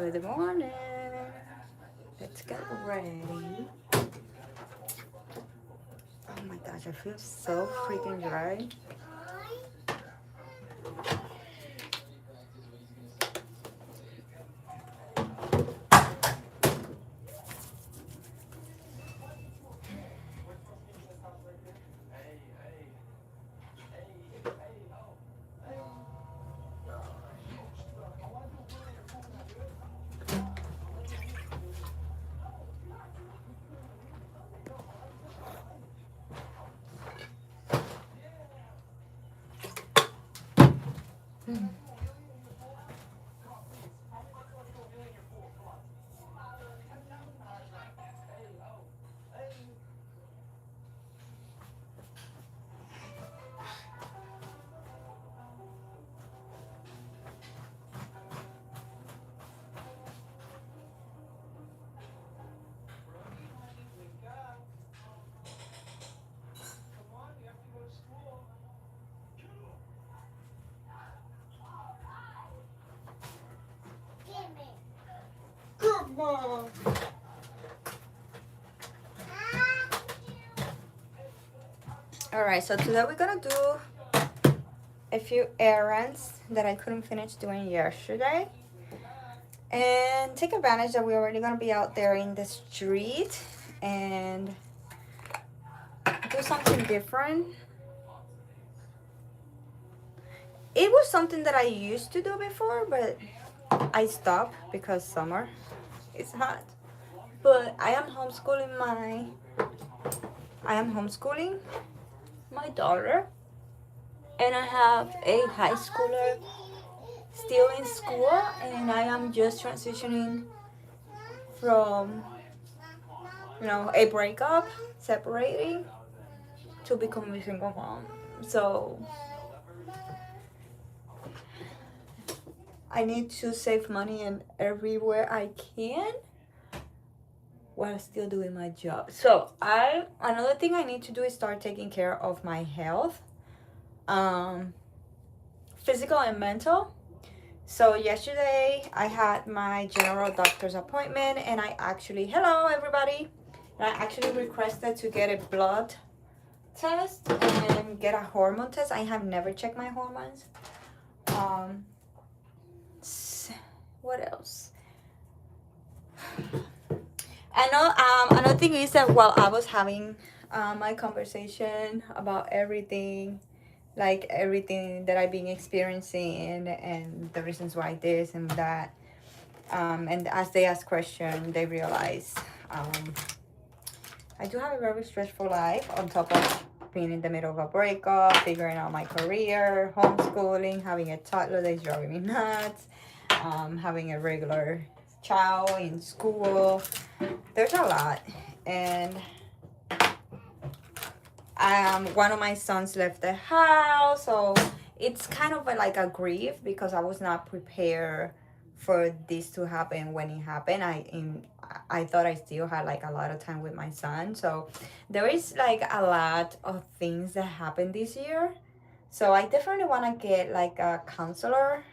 Good morning. Let's get ready. Oh my gosh, I feel so freaking dry. Come on. Alright, so today we're gonna do a few errands that I couldn't finish doing yesterday. And take advantage that we're already gonna be out there in the street and do something different. It was something that I used to do before, but I stopped because summer is hot. But I am homeschooling my daughter, and I have a high schooler still in school, and I am just transitioning from a breakup, separating, to becoming a single mom. So I need to save money in everywhere I can while still doing my job. So another thing I need to do is start taking care of my health, physical and mental. So yesterday I had my general doctor's appointment, and hello everybody, and I actually requested to get a blood test and get a hormone test. I have never checked my hormones. What else? I know another thing is that while I was having my conversation about everything, like everything that I've been experiencing and the reasons why this and that, and as they ask questions, they realize I do have a very stressful life on top of being in the middle of a breakup, figuring out my career, homeschooling, having a toddler that is driving me nuts, having a regular child in school. There's a lot. And one of my sons left the house, so it's kind of like a grief because I was not prepared for this to happen when it happened. I thought I still had like a lot of time with my son, so there is like a lot of things that happened this year. So I definitely want to get like a counselor,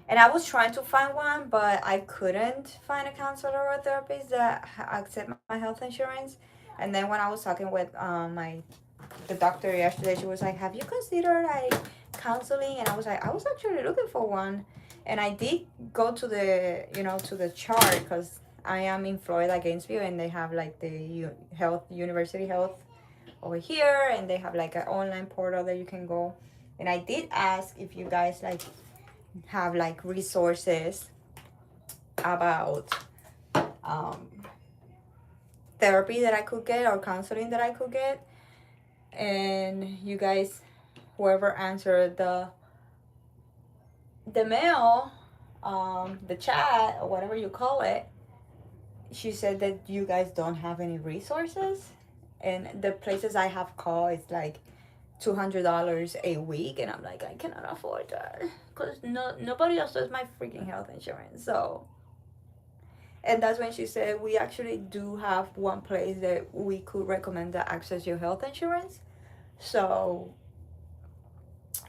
and I was trying to find one, but I couldn't find a counselor or a therapist that accept my health insurance. And then when I was talking with the doctor yesterday, she was like, "Have you considered like counseling?" And I was like, "I was actually looking for one." And I did go to the chart because I am in Florida, Gainesville, and they have like the University Health over here, and they have like an online portal that you can go. And I did ask if you guys like have like resources about therapy that I could get or counseling that I could get. And you guys, whoever answered the mail, the chat or whatever you call it, she said that you guys don't have any resources, and the places I have called is like $200 a week, and I'm like, I cannot afford that because nobody else does my freaking health insurance. So, and that's when she said we actually do have one place that we could recommend that access your health insurance. So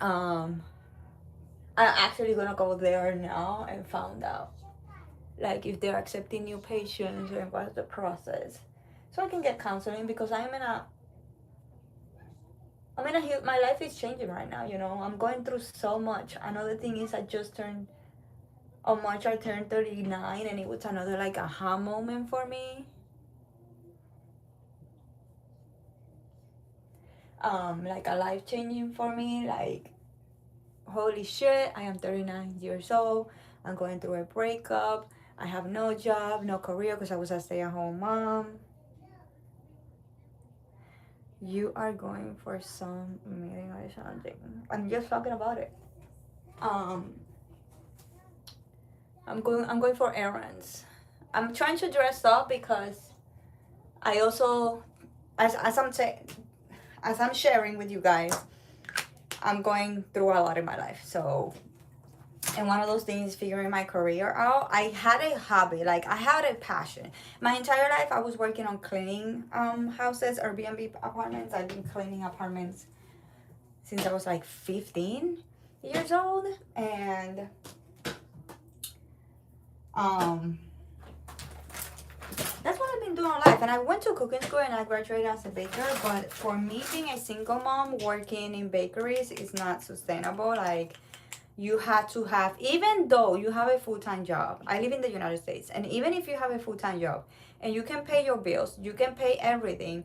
I'm actually gonna go there now and find out like if they're accepting new patients and what's the process, so I can get counseling because my life is changing right now. I'm going through so much. Another thing is I just turned on March. I turned 39, and it was another like aha moment for me. Like a life changing for me. Like, holy shit, I am 39 years old. I'm going through a breakup. I have no job, no career because I was a stay-at-home mom. You are going for some meeting or something. I'm just talking about it. Um, I'm going for errands. I'm trying to dress up because I also, as I'm sharing with you guys, I'm going through a lot in my life. So, and one of those things is figuring my career out. I had a hobby, like I had a passion. My entire life I was working on cleaning houses, Airbnb apartments. I've been cleaning apartments since I was like 15 years old. And um that's what I've been doing all life. And I went to cooking school and I graduated as a baker. But for me, being a single mom working in bakeries is not sustainable. Like, you have to have, even though you have a full-time job, I live in the United States, and even if you have a full-time job and you can pay your bills, you can pay everything,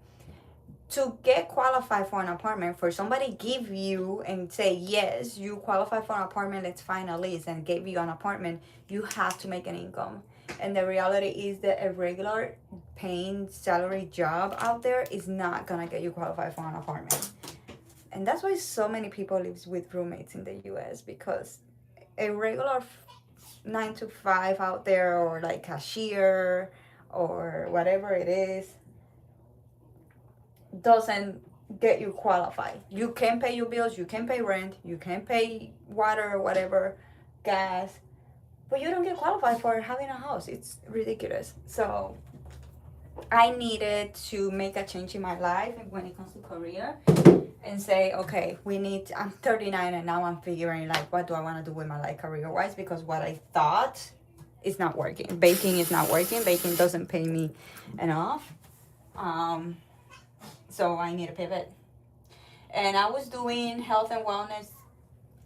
to get qualified for an apartment, for somebody give you and say yes, you qualify for an apartment, let's find a lease and give you an apartment, you have to make an income. And the reality is that a regular paying salary job out there is not gonna get you qualified for an apartment. And that's why so many people live with roommates in the US, because a regular 9 to 5 out there, or like cashier or whatever it is, doesn't get you qualified. You can pay your bills, you can pay rent, you can pay water or whatever, gas, but you don't get qualified for having a house. It's ridiculous. So I needed to make a change in my life when it comes to career, and say, okay, I'm 39 and now I'm figuring like, what do I want to do with my life career wise, because what I thought is not working. Baking is not working. Baking doesn't pay me enough. So I need a pivot. And I was doing health and wellness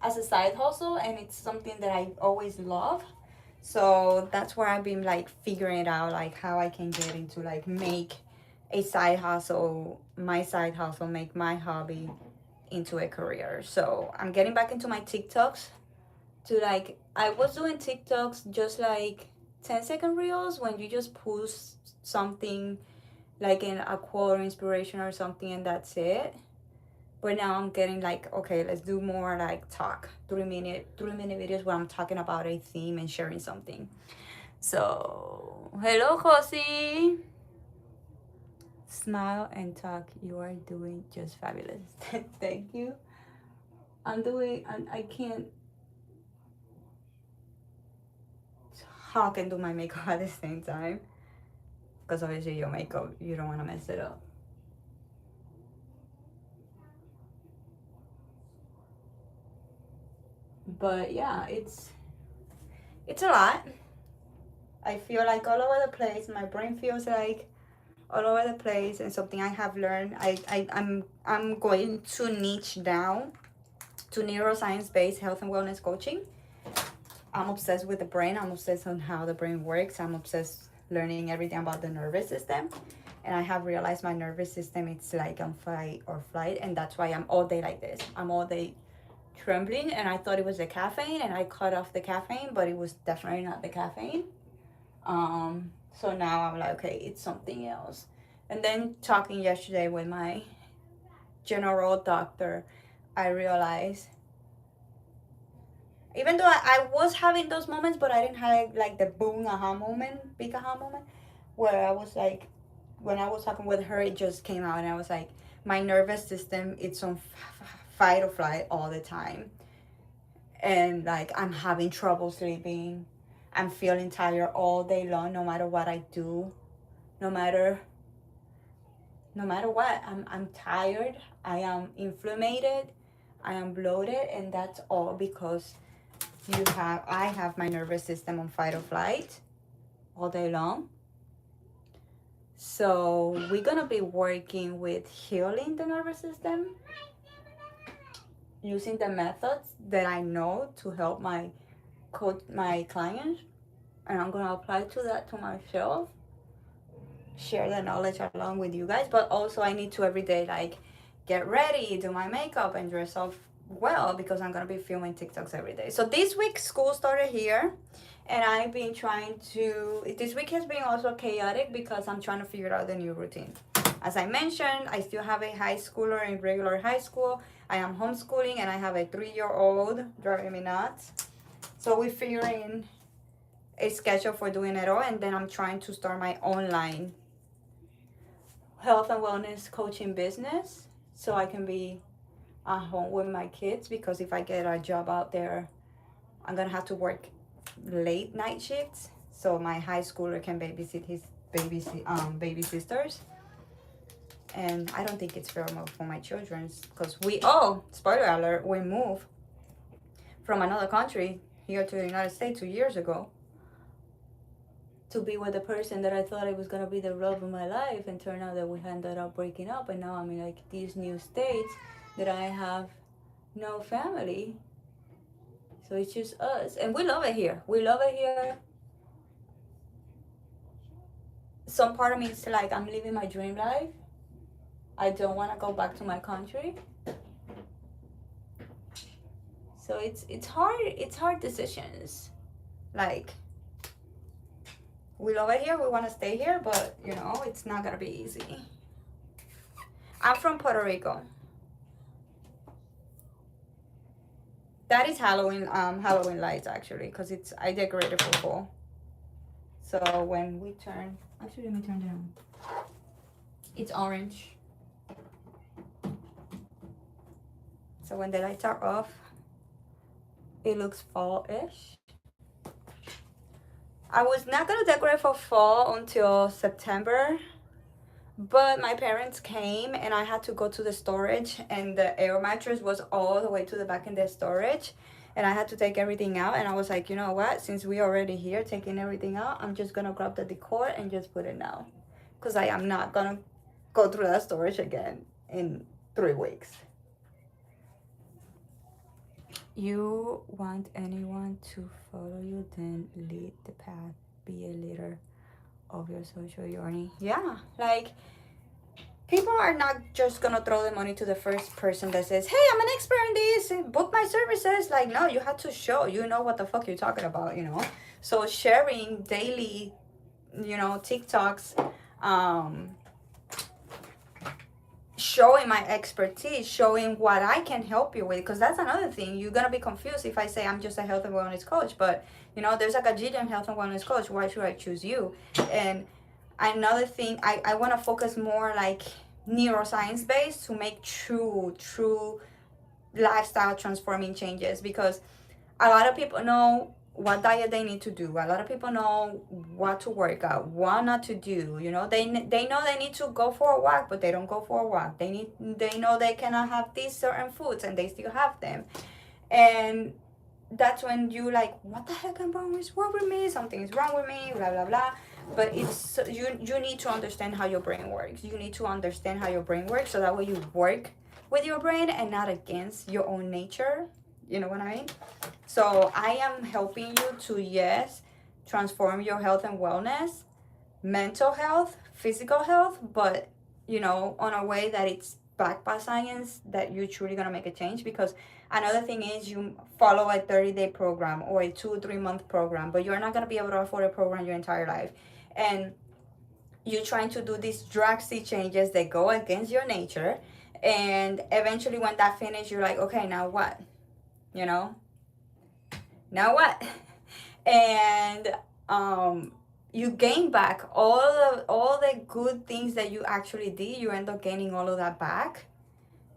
as a side hustle, and it's something that I always love. So that's where I've been like figuring it out, like how I can get into like make a side hustle, make my hobby into a career. So I'm getting back into my TikToks, to like, I was doing TikToks just like 10-second reels, when you just post something like in a quote or inspiration or something, and that's it. But now I'm getting like, okay, let's do more like talk, 3-minute videos where I'm talking about a theme and sharing something. So hello, Josie. Smile and talk. You are doing just fabulous. Thank you. I can't talk and do my makeup at the same time, because obviously your makeup, you don't want to mess it up. But yeah, it's a lot. I feel like all over the place. My brain feels like all over the place, and something I have learned. I'm going to niche down to neuroscience based health and wellness coaching. I'm obsessed with the brain. I'm obsessed on how the brain works. I'm obsessed learning everything about the nervous system. And I have realized my nervous system, it's like on fight or flight, and that's why I'm all day like this. I'm all day trembling, and I thought it was the caffeine, and I cut off the caffeine, but it was definitely not the caffeine. So now I'm like, okay, it's something else. And then talking yesterday with my general doctor, I realized, even though I was having those moments, but I didn't have like the boom aha moment, big aha moment, where I was like, when I was talking with her, it just came out, and I was like, my nervous system, it's on fight or flight all the time. And like, I'm having trouble sleeping. I'm feeling tired all day long, no matter what I do. No matter what, I'm tired. I am inflamed. I am bloated, and that's all because I have my nervous system on fight or flight. all day long. So we're gonna be working with healing the nervous system, using the methods that I know to help my clients, and I'm gonna apply to that to myself, share the knowledge along with you guys. But also I need to every day like get ready, do my makeup, and dress up well because I'm gonna be filming TikToks every day. So this week school started here, and I've been trying to, this week has been also chaotic because I'm trying to figure out the new routine. As I mentioned, I still have a high schooler in regular high school. I am homeschooling, and I have a 3-year-old driving me nuts. So we're figuring a schedule for doing it all, and then I'm trying to start my online health and wellness coaching business so I can be at home with my kids, because if I get a job out there, I'm gonna have to work late night shifts so my high schooler can babysit his baby sisters. And I don't think it's fair for my children, because spoiler alert, we moved from another country here to the United States 2 years ago to be with the person that I thought it was gonna be the love of my life, and turned out that we ended up breaking up, and now I'm in like these new states that I have no family. So it's just us, and we love it here. We love it here. Some part of me is like, I'm living my dream life. I don't want to go back to my country. So it's hard decisions. Like, we love it here, we want to stay here, but you know, it's not gonna be easy. I'm from Puerto Rico. That is Halloween lights actually, because I decorated for fall. So when we turn, actually let me turn it on. It's orange. So when the lights are off, it looks fall-ish. I was not gonna decorate for fall until September, but my parents came and I had to go to the storage, and the air mattress was all the way to the back in the storage, and I had to take everything out. And I was like, you know what, since we're already here taking everything out, I'm just gonna grab the decor and just put it now, because I am not gonna go through that storage again in 3 weeks. You want anyone to follow you, then lead the path. Be a leader of your social journey. Yeah, like, people are not just gonna throw the money to the first person that says, hey, I'm an expert in this, book my services. Like, no, you have to show you know what the fuck you're talking about, you know. So sharing daily, you know, TikToks, showing my expertise, showing what I can help you with, because that's another thing. You're gonna be confused if I say I'm just a health and wellness coach, but you know, there's like a gajillion health and wellness coach. Why should I choose you? And another thing, I want to focus more like neuroscience based to make true lifestyle transforming changes, because a lot of people know what diet they need to do. A lot of people know what to work out, what not to do. You know, they know they need to go for a walk, but they don't go for a walk. They know they cannot have these certain foods, and they still have them. And that's when you like, what the heck is wrong with me? Something's wrong with me, blah blah blah. But it's you need to understand how your brain works. You need to understand how your brain works, so that way you work with your brain and not against your own nature. You know what I mean? So I am helping you to, yes, transform your health and wellness, mental health, physical health, but, you know, on a way that it's backed by science, that you're truly going to make a change. Because another thing is, you follow a 30-day program or a 2 or 3 month program, but you're not going to be able to afford a program your entire life. And you're trying to do these drastic changes that go against your nature. And eventually when that finishes, you're like, okay, now what? You know, now what? And you gain back all the good things that you actually did. You end up gaining all of that back,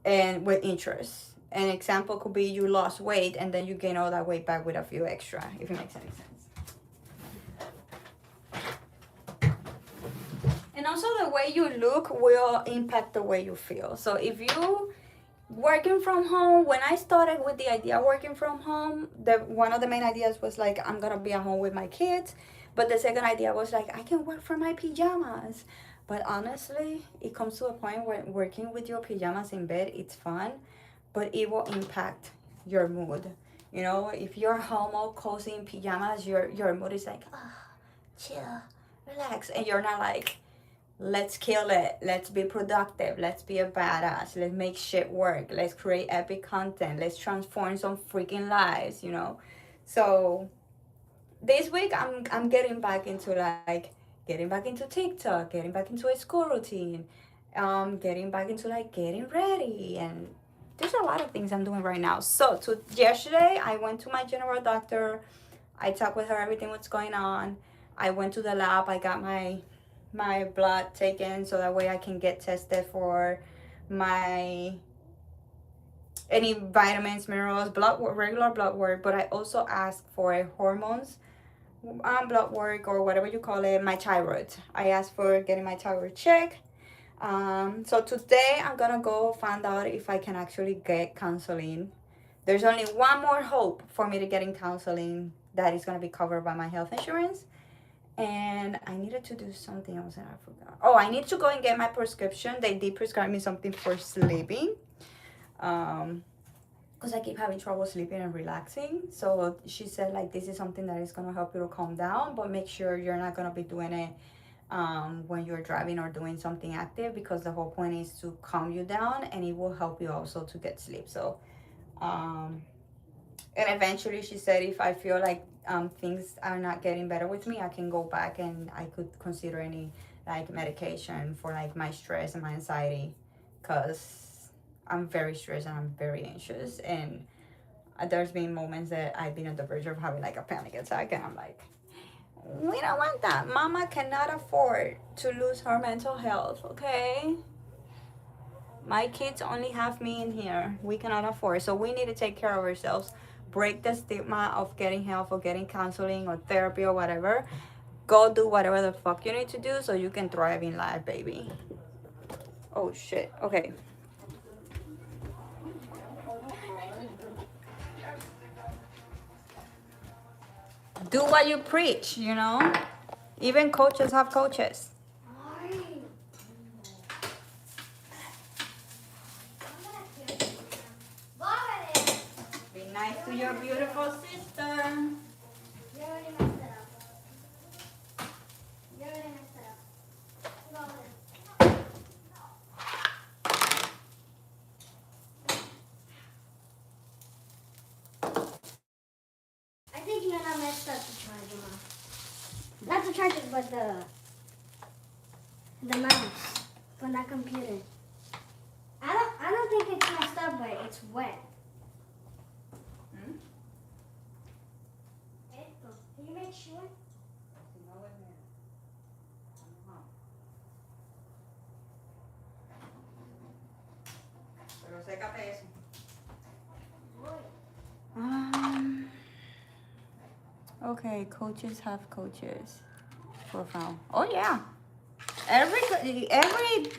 and with interest. An example could be you lost weight and then you gain all that weight back with a few extra, if it makes any sense. And also the way you look will impact the way you feel. So if you working from home, when I started with the idea of working from home, one of the main ideas was like, I'm gonna be at home with my kids, But the second idea was like, I can work from my pajamas. But honestly, it comes to a point where working with your pajamas in bed, it's fun, but it will impact your mood. You know, if you're home all cozy in pajamas, your mood is like, ah, oh, chill, relax, and you're not like, let's kill it, let's be productive, let's be a badass, let's make shit work, let's create epic content, let's transform some freaking lives, you know. So this week I'm getting back into like getting back into TikTok, getting back into a school routine, getting back into like getting ready, and there's a lot of things I'm doing right now. So to yesterday I went to my general doctor. I talked with her everything what's going on. I went to the lab. I got my blood taken so that way I can get tested for my any vitamins, minerals, blood work, regular blood work. But I also asked for a hormones blood work or whatever you call it, my thyroid. I asked for getting my thyroid checked. So today I'm gonna go find out if I can actually get counseling. There's only one more hope for me to get in counseling that is gonna be covered by my health insurance. And I needed to do something else and I forgot. Oh, I need to go and get my prescription. They did prescribe me something for sleeping. Because I keep having trouble sleeping and relaxing. So she said like this is something that is gonna help you to calm down, but make sure you're not gonna be doing it when you're driving or doing something active, because the whole point is to calm you down and it will help you also to get sleep. So and eventually she said if I feel like things are not getting better with me, I can go back and I could consider any like medication for like my stress and my anxiety, because I'm very stressed and I'm very anxious, and there's been moments that I've been on the verge of having like a panic attack, and I'm like, we don't want that. Mama cannot afford to lose her mental health, okay? My kids only have me in here. We cannot afford. So we need to take care of ourselves. Break the stigma of getting help or getting counseling or therapy or whatever. Go do whatever the fuck you need to do so you can thrive in life, baby. Oh shit. Okay. Do what you preach, you know? Even coaches have coaches. Be nice to your beautiful sister. I think Nana messed up the charger, Mom. Not the charger, but the mouse from that computer. I don't think it's messed up, but it's wet. Can you make sure? Pero sécate eso. Okay, coaches have coaches. Profound. Oh yeah. Every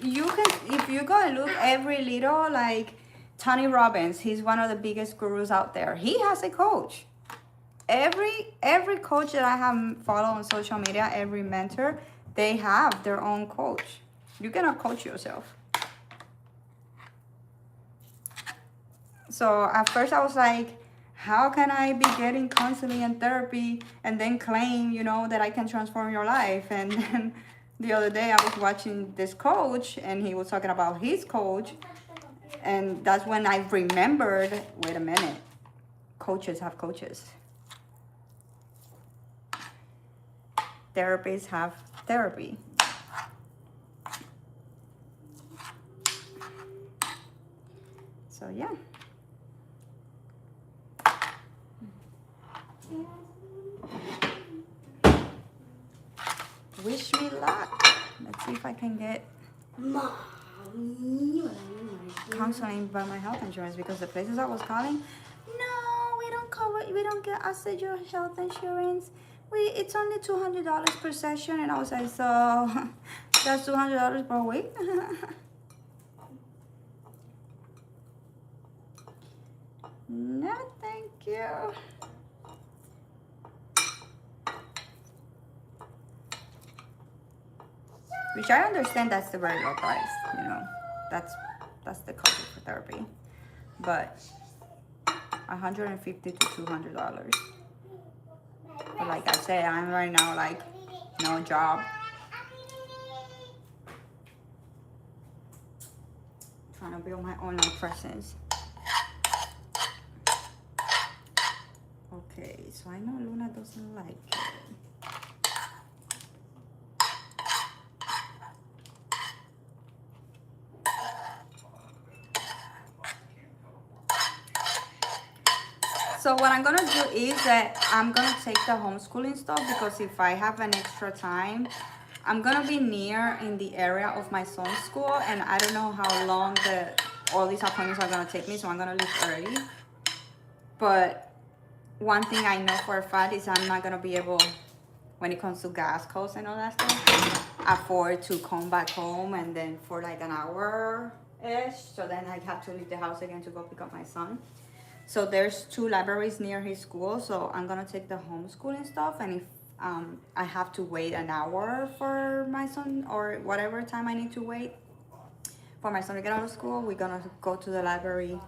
you can, if you go and look, every little like Tony Robbins, he's one of the biggest gurus out there. He has a coach. Every coach that I have followed on social media, every mentor, they have their own coach. You cannot coach yourself. So at first I was like, how can I be getting counseling and therapy and then claim, you know, that I can transform your life? And then the other day I was watching this coach and he was talking about his coach. And that's when I remembered, wait a minute, coaches have coaches. Therapists have therapy. So yeah. Wish me luck. Let's see if I can get counseling by my health insurance, because the places I was calling, no, we don't cover, we don't get access your health insurance. It's only $200 per session, and I was like, so that's $200 per week. No, thank you. which I understand that's the very low price, you know. That's the cost for therapy. But $150 to $200. But like I said, I'm right now like no job. Trying to build my online presence. Okay, so I know Luna doesn't like it. So what I'm gonna do is that I'm gonna take the homeschooling stuff, because if I have an extra time, I'm gonna be near in the area of my son's school, and I don't know how long all these appointments are gonna take me, so I'm gonna leave early. But one thing I know for a fact is I'm not gonna be able, when it comes to gas costs and all that stuff, afford to come back home and then for like an hour-ish. So then I have to leave the house again to go pick up my son. So there's 2 libraries near his school, so I'm gonna take the homeschooling stuff, and if I have to wait an hour for my son, or whatever time I need to wait for my son to get out of school, we're gonna go to the library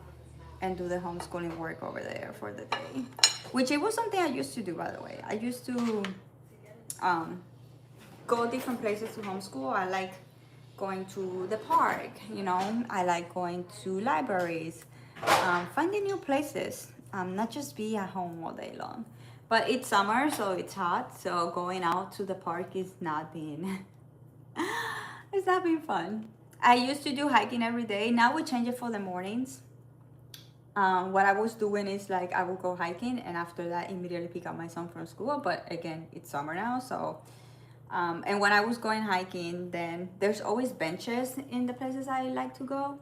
and do the homeschooling work over there for the day. Which it was something I used to do, by the way. I used to go different places to homeschool. I like going to the park, you know. I like going to libraries, finding new places, not just be at home all day long. But it's summer, so it's hot, so going out to the park is not being it's not being fun. I used to do hiking every day. Now we change it for the mornings. What I was doing is like I would go hiking, and after that immediately pick up my son from school. But again, it's summer now, so and when I was going hiking, then there's always benches in the places I like to go.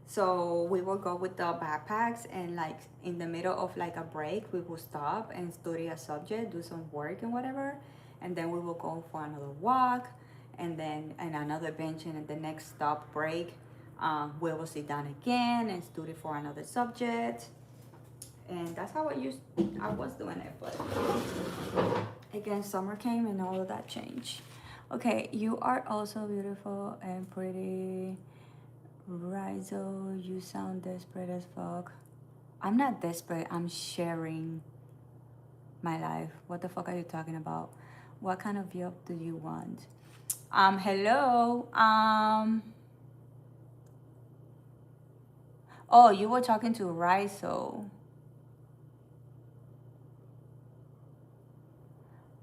So we will go with the backpacks, and like in the middle of like a break, we will stop and study a subject, do some work and whatever. And then we will go for another walk, and then another bench, and at the next stop break, we will sit down again and study for another subject. And that's how I was doing it, but again, summer came and all of that changed. Okay, you are also beautiful and pretty. Rizzo, you sound desperate as fuck. I'm not desperate, I'm sharing my life. What the fuck are you talking about? What kind of job do you want? Hello. Oh, you were talking to Rizzo.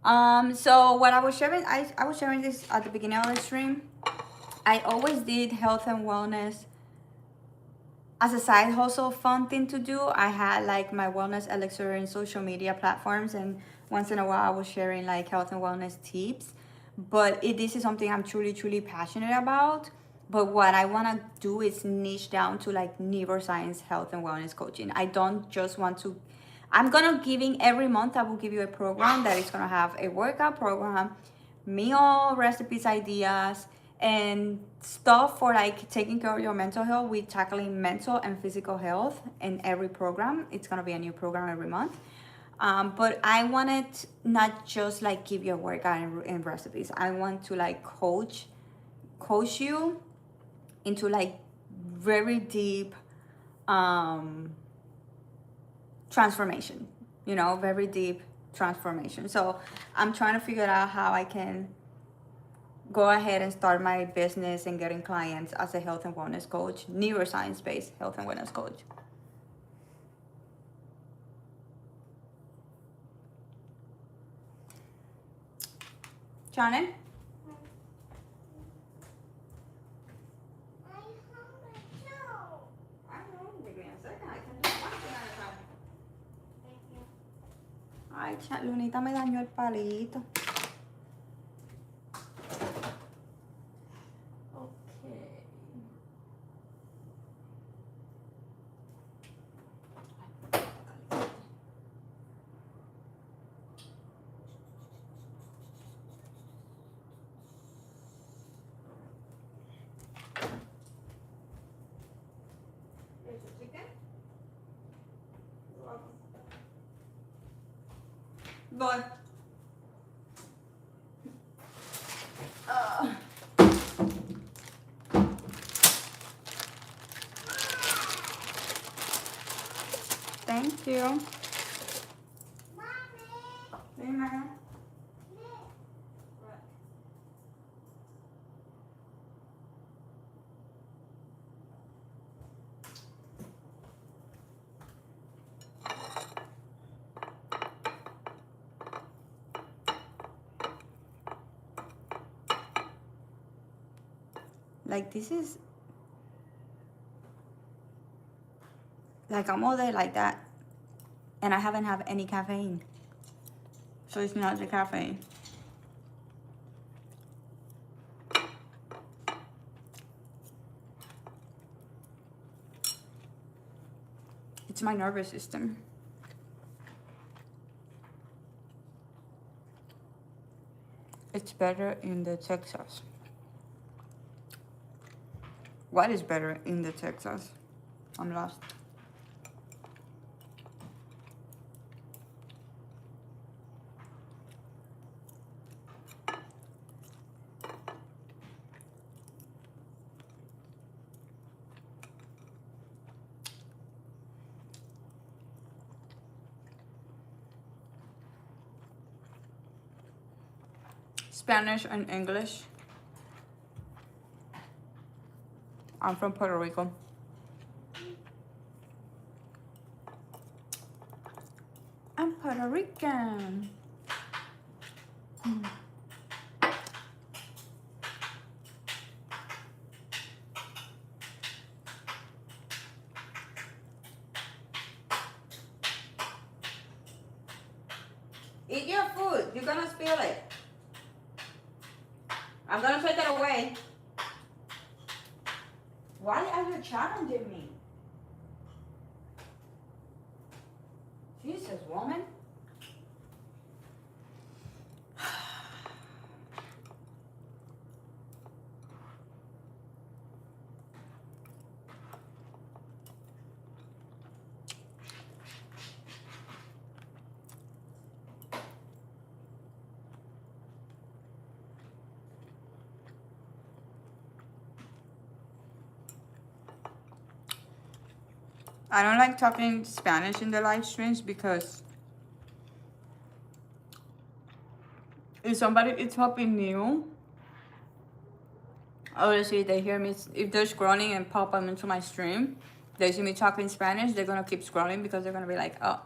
So what I was sharing, I was sharing this at the beginning of the stream. I always did health and wellness as a side hustle, fun thing to do. I had like my wellness elixir in social media platforms, and once in a while I was sharing like health and wellness tips. But this is something I'm truly passionate about. But what I want to do is niche down to like neuroscience, health and wellness coaching. I don't just want to, I'm gonna giving every month, I will give you a program that is gonna have a workout program, meal recipes, ideas, and stuff for like taking care of your mental health. We're tackling mental and physical health in every program. It's gonna be a new program every month. But I wanted not just like give you a workout and recipes. I want to like coach you into like very deep transformation, you know, very deep transformation. So I'm trying to figure out how I can go ahead and start my business and getting clients as a health and wellness coach, neuroscience-based health and wellness coach. Shannon? Ay, Lunita me dañó el palito. But you. Mommy. Like this is like I'm all day like that, and I haven't had any caffeine, so it's not the caffeine. It's my nervous system. It's better in the Texas. What is better in the Texas? I'm lost. Spanish and English. I'm from Puerto Rico. I'm Puerto Rican. Eat your food. You're gonna spill it. I'm gonna take it away. Why are you challenging me? Jesus, woman. I don't like talking Spanish in the live streams because if somebody is hopping new, obviously they hear me, if they're scrolling and pop them into my stream, they see me talking Spanish, they're gonna keep scrolling because they're gonna be like, oh,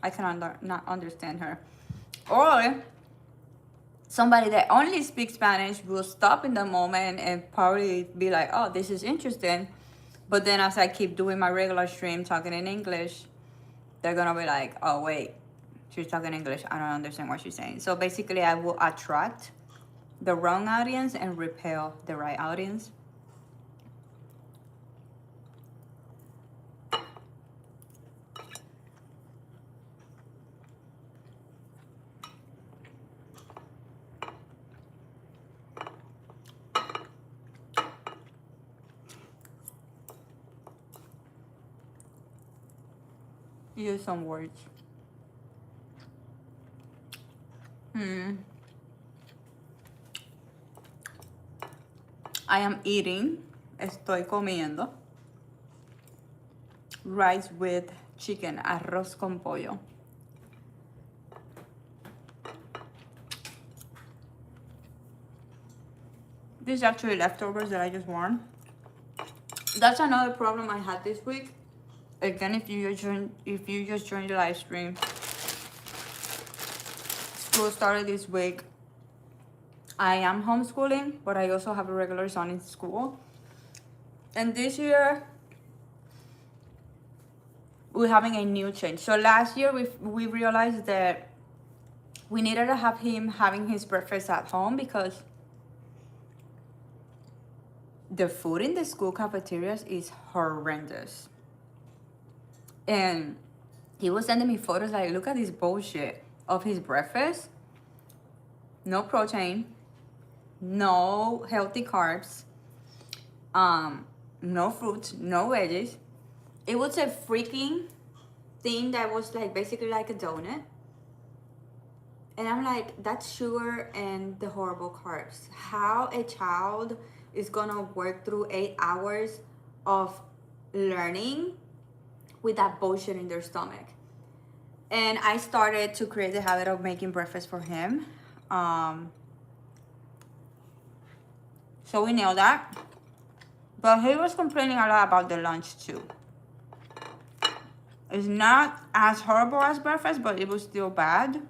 I can not understand her. Or somebody that only speaks Spanish will stop in the moment and probably be like, oh, this is interesting. But then as I keep doing my regular stream talking in English, they're gonna be like, oh wait, she's talking English, I don't understand what she's saying. So basically I will attract the wrong audience and repel the right audience. Use some words. I am eating, estoy comiendo rice with chicken, arroz con pollo. These are actually leftovers that I just warmed. That's another problem I had this week. Again, if you just joined the live stream, school started this week. I am homeschooling, but I also have a regular son in school. And this year, we're having a new change. So last year, we realized that we needed to have him having his breakfast at home because the food in the school cafeterias is horrendous. And he was sending me photos like, look at this bullshit of his breakfast. No protein, no healthy carbs, no fruits, no veggies. It was a freaking thing that was like basically like a donut. And I'm like, that's sugar and the horrible carbs. How a child is gonna work through 8 hours of learning with that bullshit in their stomach? And I started to create the habit of making breakfast for him. So we nailed that. But he was complaining a lot about the lunch too. It's not as horrible as breakfast, but it was still bad.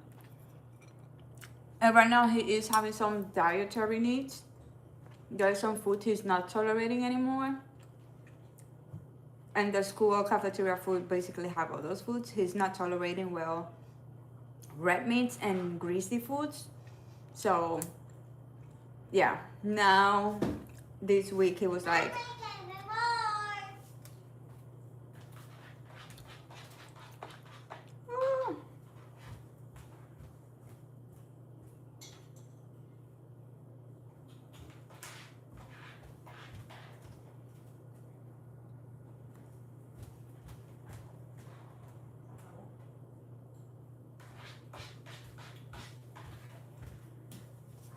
And right now he is having some dietary needs. There's some food he's not tolerating anymore. And the school cafeteria food basically have all those foods. He's not tolerating well red meats and greasy foods. So yeah, now this week he was like, "Oh."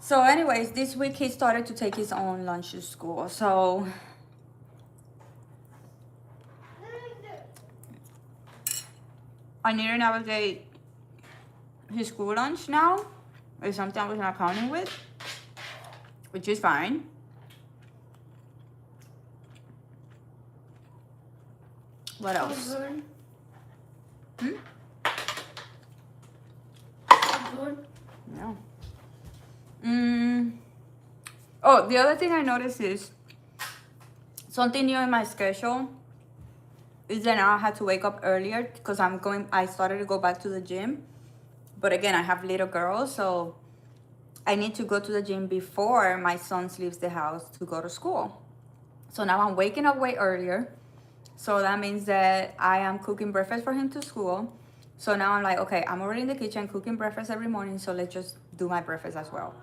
So anyways, this week he started to take his own lunch to school. So I need to navigate his school lunch now. It's something I was not counting with, which is fine. What else? Hmm? No. Oh, the other thing I noticed is something new in my schedule is that now I had to wake up earlier because I started to go back to the gym. But again, I have little girls, so I need to go to the gym before my son leaves the house to go to school. So now I'm waking up way earlier. So that means that I am cooking breakfast for him to school. So now I'm like, okay, I'm already in the kitchen cooking breakfast every morning, so let's just do my breakfast as well.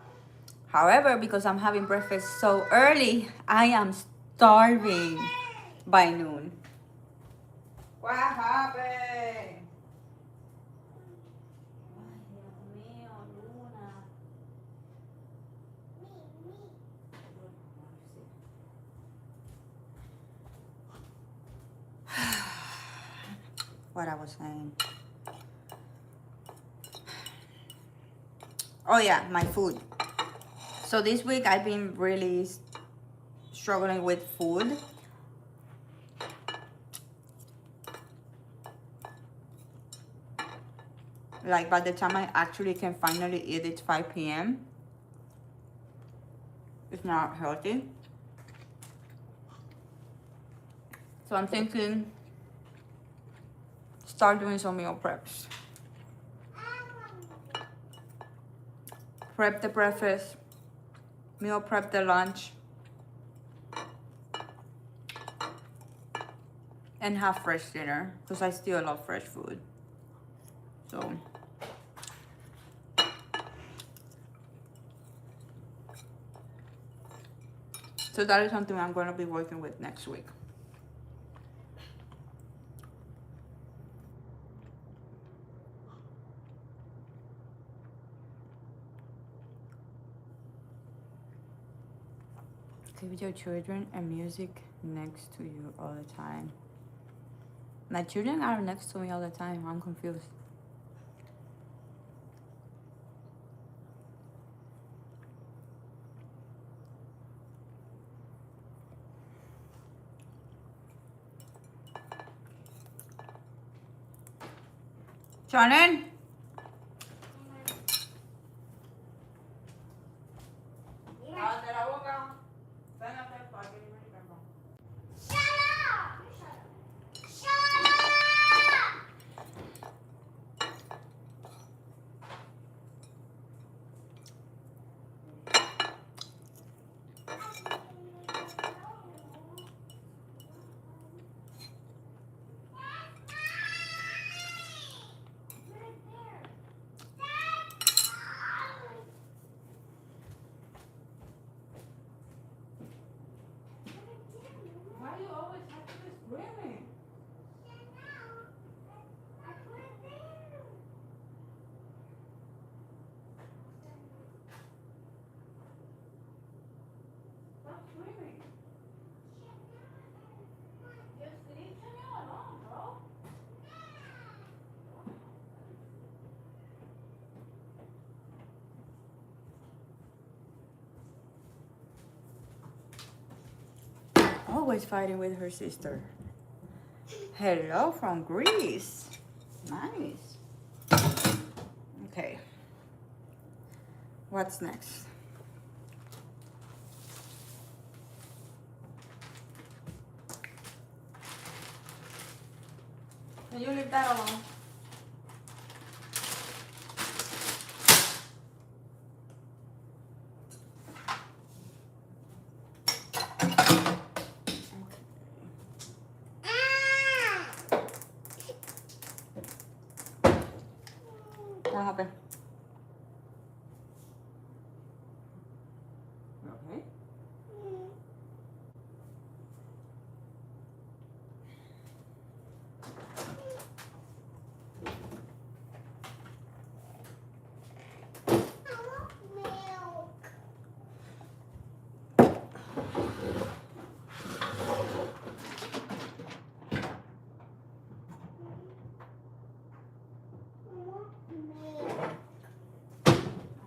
However, because I'm having breakfast so early, I am starving by noon. What happened? What I was saying. Oh yeah, my food. So this week I've been really struggling with food. Like by the time I actually can finally eat, it's 5 p.m. It's not healthy. So I'm thinking start doing some meal preps. Prep the breakfast, meal prep the lunch, and have fresh dinner because I still love fresh food. So that is something I'm going to be working with next week. Keep your children and music next to you all the time. My children are next to me all the time. I'm confused. Shannon? Why do you always have to be screaming? Stop screaming. Just leave me alone, bro. always fighting with her sister. Hello from Greece. Nice. Okay. What's next? Can you leave that alone? What happened? Okay.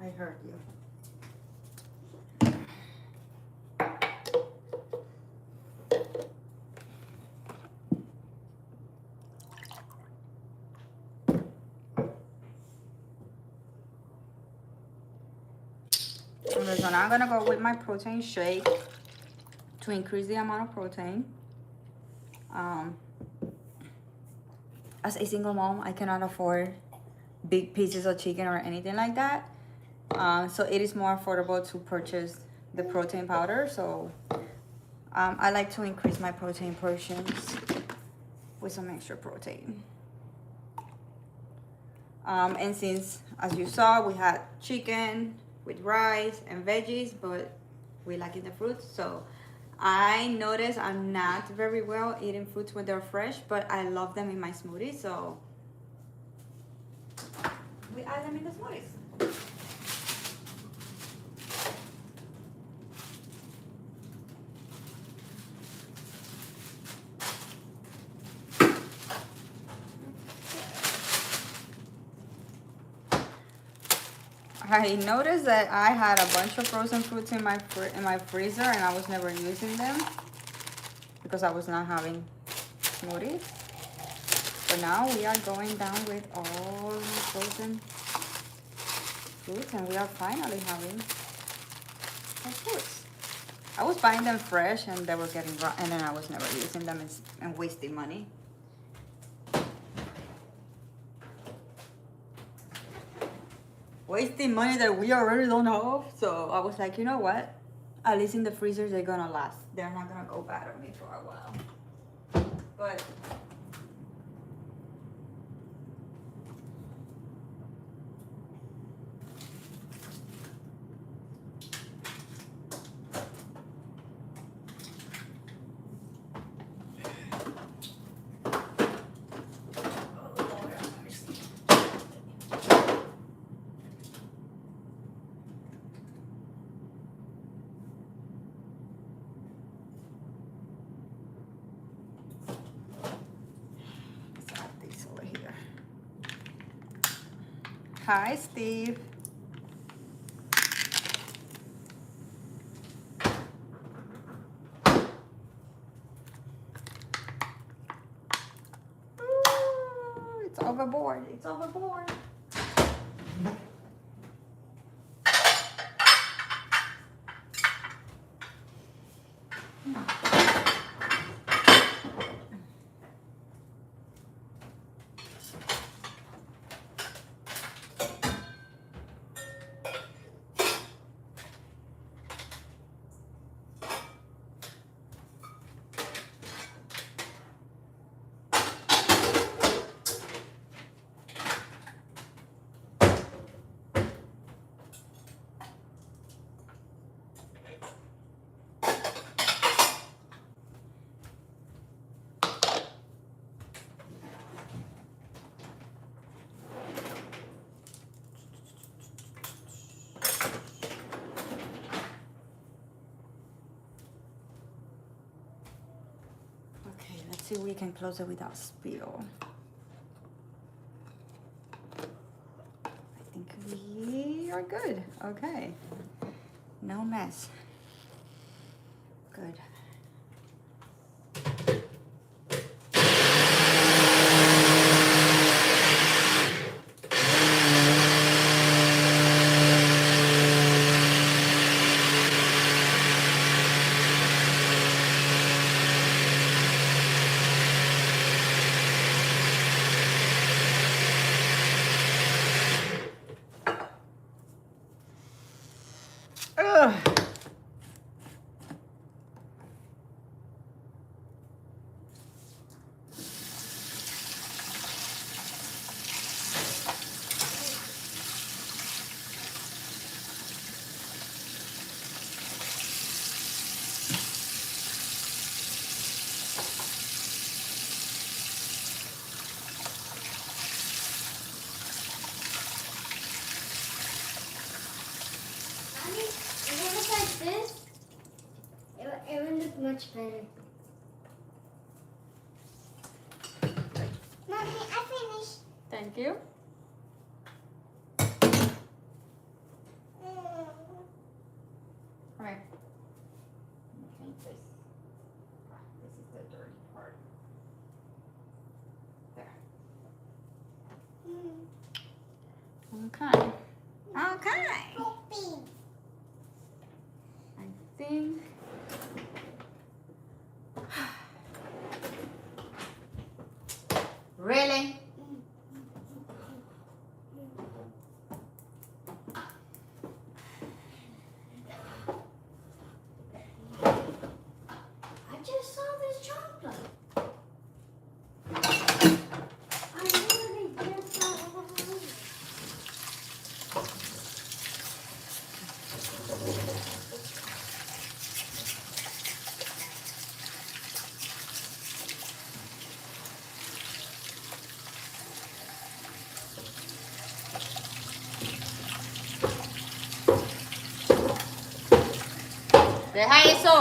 I heard you. Okay, so now I'm gonna go with my protein shake to increase the amount of protein. As a single mom, I cannot afford big pieces of chicken or anything like that. So it is more affordable to purchase the protein powder. So I like to increase my protein portions with some extra protein. And since, as you saw, we had chicken with rice and veggies, but we lacking the fruits. So I noticed I'm not very well eating fruits when they're fresh, but I love them in my smoothies. So we add them in the smoothies. I noticed that I had a bunch of frozen fruits in my freezer and I was never using them because I was not having smoothies. But now we are going down with all the frozen fruits and we are finally having some fruits. I was buying them fresh and they were getting raw, and then I was never using them and wasting money. Wasting money that we already don't have. So I was like, you know what? At least in the freezers, they're gonna last. They're not gonna go bad on me for a while. But hi, Steve. Ooh, it's overboard. It's overboard. See if we can close it without spill. I think we are good. Okay. No mess. Good. look much better. Mommy, I finished. Thank you. All right. Paint this. This is the dirty part. There. Okay. Okay. I think. Really? I just saw this chocolate. I literally just saw it. Deja eso.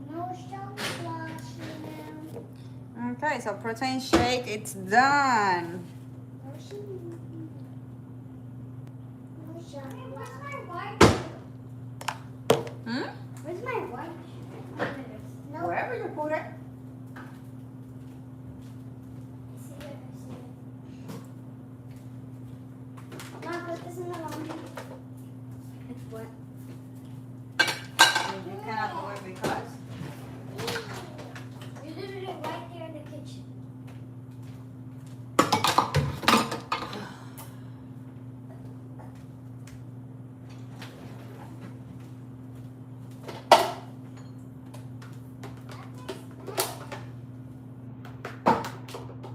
No chocolate. Okay, so protein shake, it's done. No chocolate. No chocolate. Where's my white? Hmm? Where's my white? No. Wherever you put it. See it. Mom, put this in the laundry. It's wet. You cannot do it because. You did it right there in the kitchen.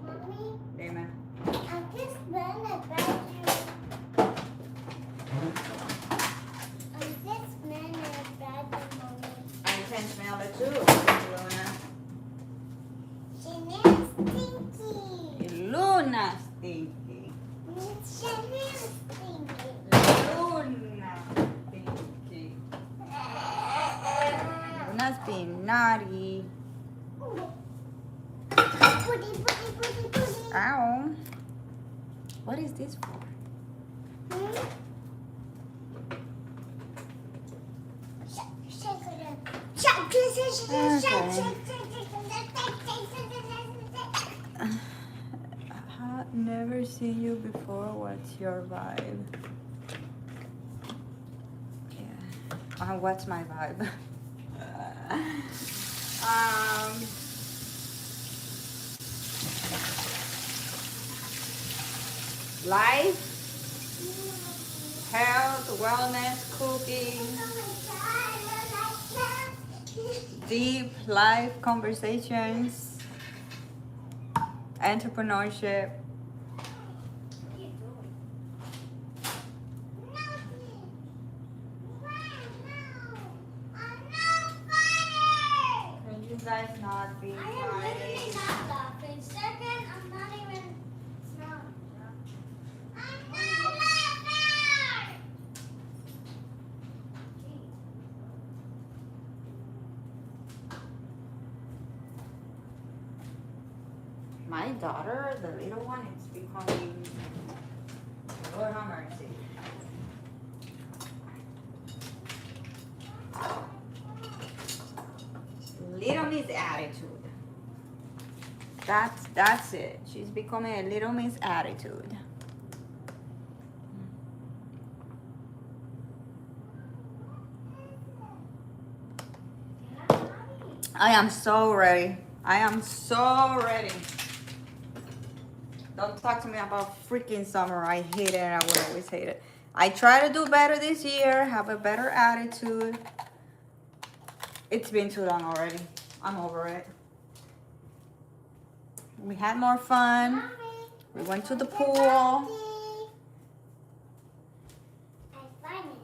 Mommy, Dime. I just smell a bathroom. I just smell a bathroom, Mommy. I can smell it too, Luna. Chanel stinky. Luna stinky. Chanel stinky. Luna stinky. Luna's being naughty. Putty. Ow. What is this for? I've never seen you before. What's your vibe? Yeah. What's my vibe? Life, health, wellness, cooking, deep life conversations, entrepreneurship. Can you guys not be I am literally quiet? not laughing. Second, I'm not even smiling. I'm not laughing! My daughter, the little one, is becoming, Lord have mercy. Little Miss attitude. That's it. She's becoming a Little Miss attitude. I am so ready. I am so ready. Don't talk to me about freaking summer. I hate it. I will always hate it. I try to do better this year, have a better attitude. It's been too long already. I'm over it. We had more fun. Mommy, We went to the pool. I find it.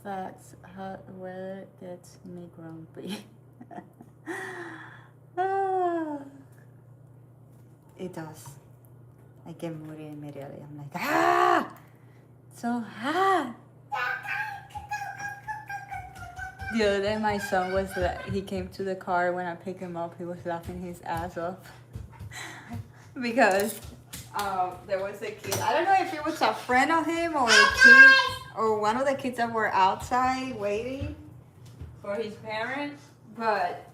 Facts, hot weather gets me grumpy. Ah, it does. I get moody immediately. I'm like, so hot. The other day, my son was he came to the car when I picked him up. He was laughing his ass off because there was a kid. I don't know if it was a friend of him or a kid or one of the kids that were outside waiting for his parents, but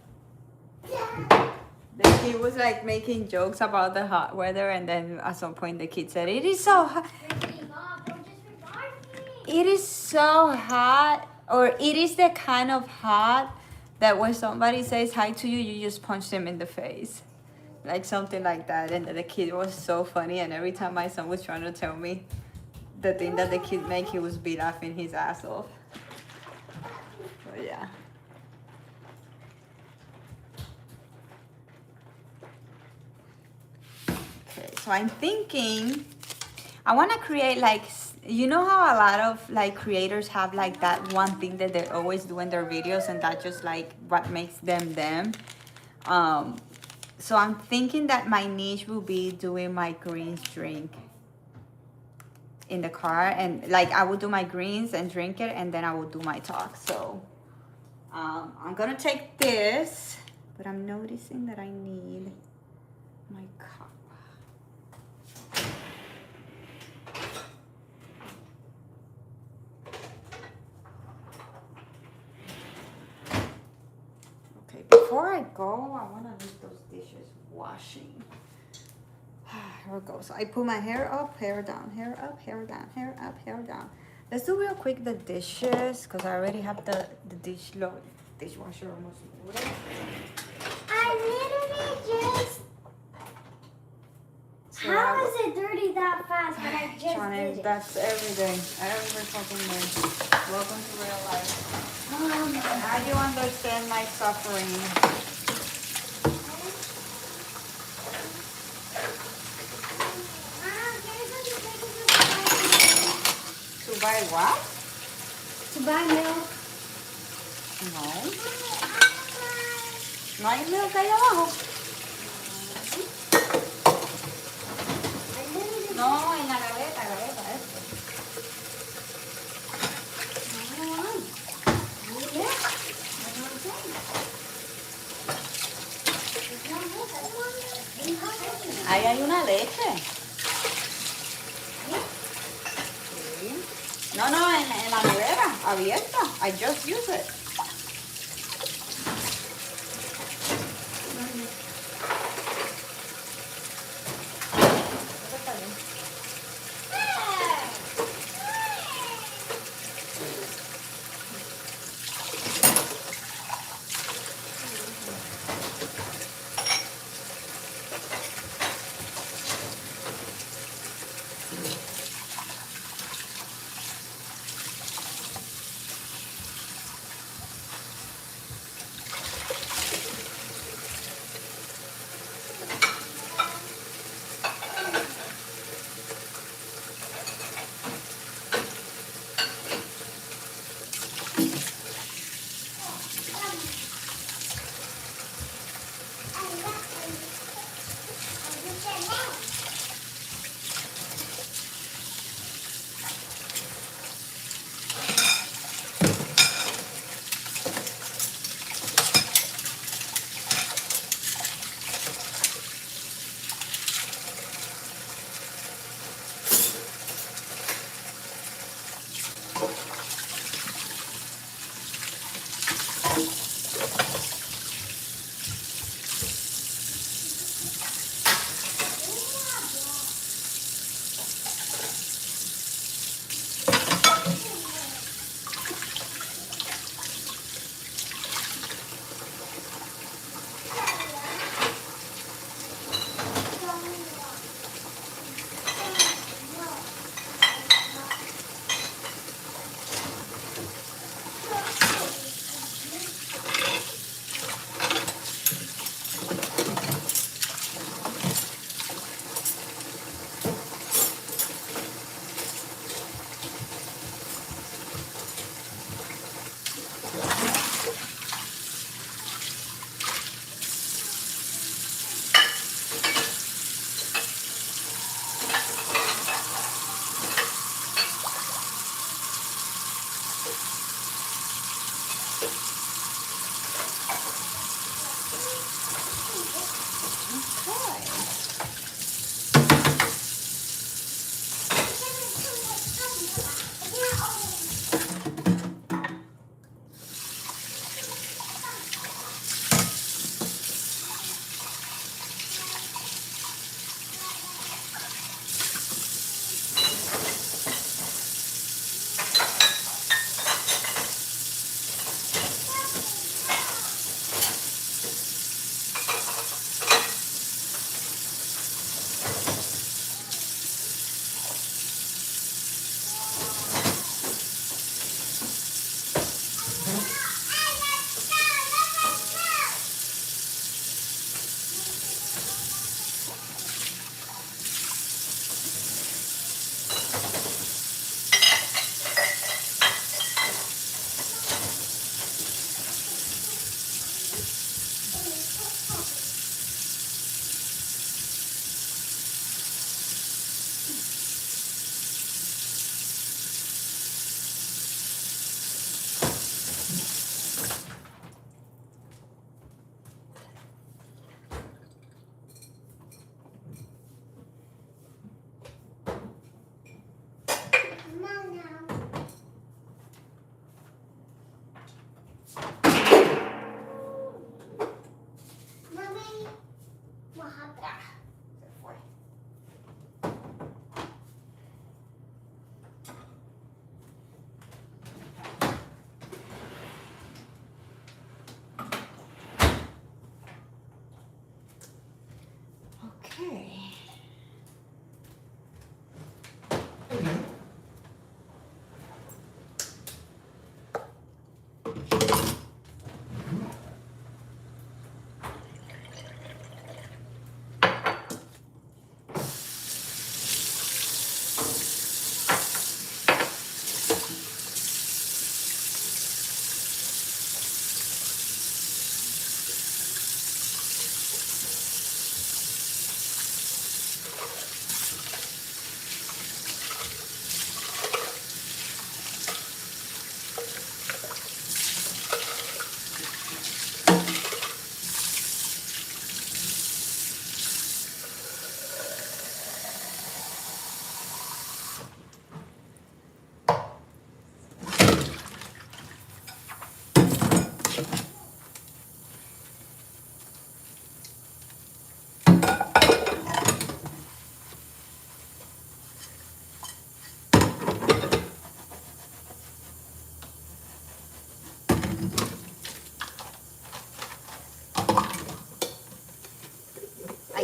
the kid was like making jokes about the hot weather, and then at some point the kid said, "It is so hot. It is so hot." Or it is the kind of hot that when somebody says hi to you, you just punch them in the face. Like something like that. And the kid was so funny. And every time my son was trying to tell me the thing that the kid made, he was be laughing his ass off. But yeah. Okay, So I'm thinking I want to create like, you know how a lot of like creators have like that one thing that they always do in their videos, and that just like what makes them them. So I'm thinking that my niche will be doing my greens drink in the car, and like I will do my greens and drink it, and then I will do my talk. So I'm gonna take this, but I'm noticing that I need my cup. Okay, before I go, I wanna leave those dishes washing. Here it goes. So I put my hair up, hair down, hair up, hair down, hair up, hair down. Let's do real quick the dishes, because I already have the dishwasher almost loaded. I literally just. So How is it dirty that fast? But I just Johnny, did it. that's every day. Every fucking day. Welcome to real life. Now you understand my suffering. To buy what? To buy milk. No. No hay milk ahí abajo. No, en la gaveta, esto. Ahí hay una leche. Sí. No, en la nevera, abierta. I just use it.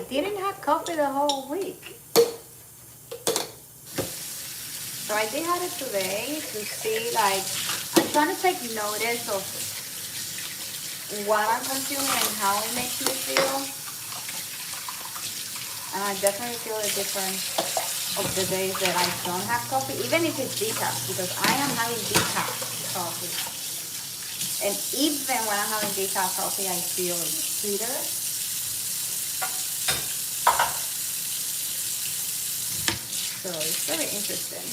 didn't have coffee the whole week. So I did have it today to see, like, I'm trying to take notice of what I'm consuming and how it makes me feel. And I definitely feel the difference of the days that I don't have coffee, even if it's decaf, because I am having decaf coffee. And even when I'm having decaf coffee, I feel sweeter. So it's very interesting.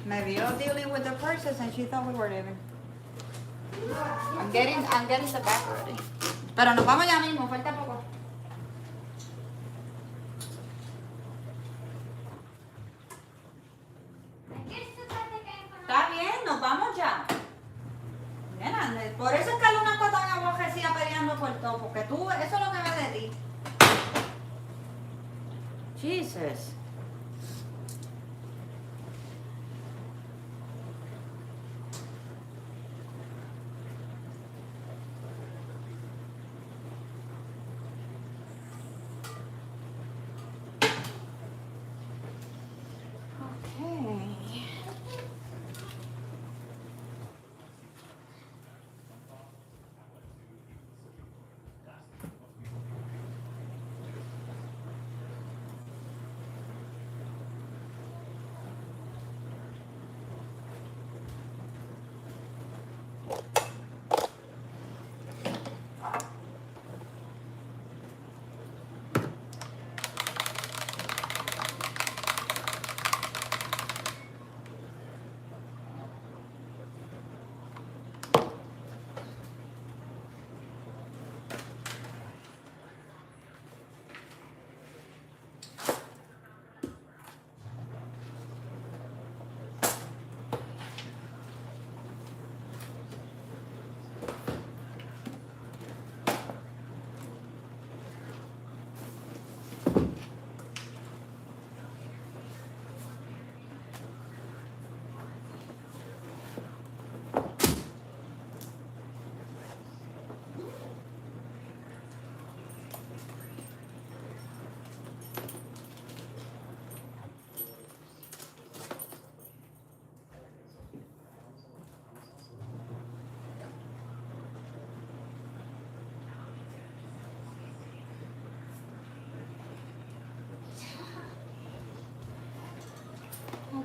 Maybe you're dealing with the purses and she thought we were leaving. I'm getting the back ready. Pero nos vamos ya mismo, falta poco. Está bien, nos vamos ya. Nena, por eso es que Luna está tan aborrecida peleando por todo, porque tú, eso es lo que ves de ti. Jesus.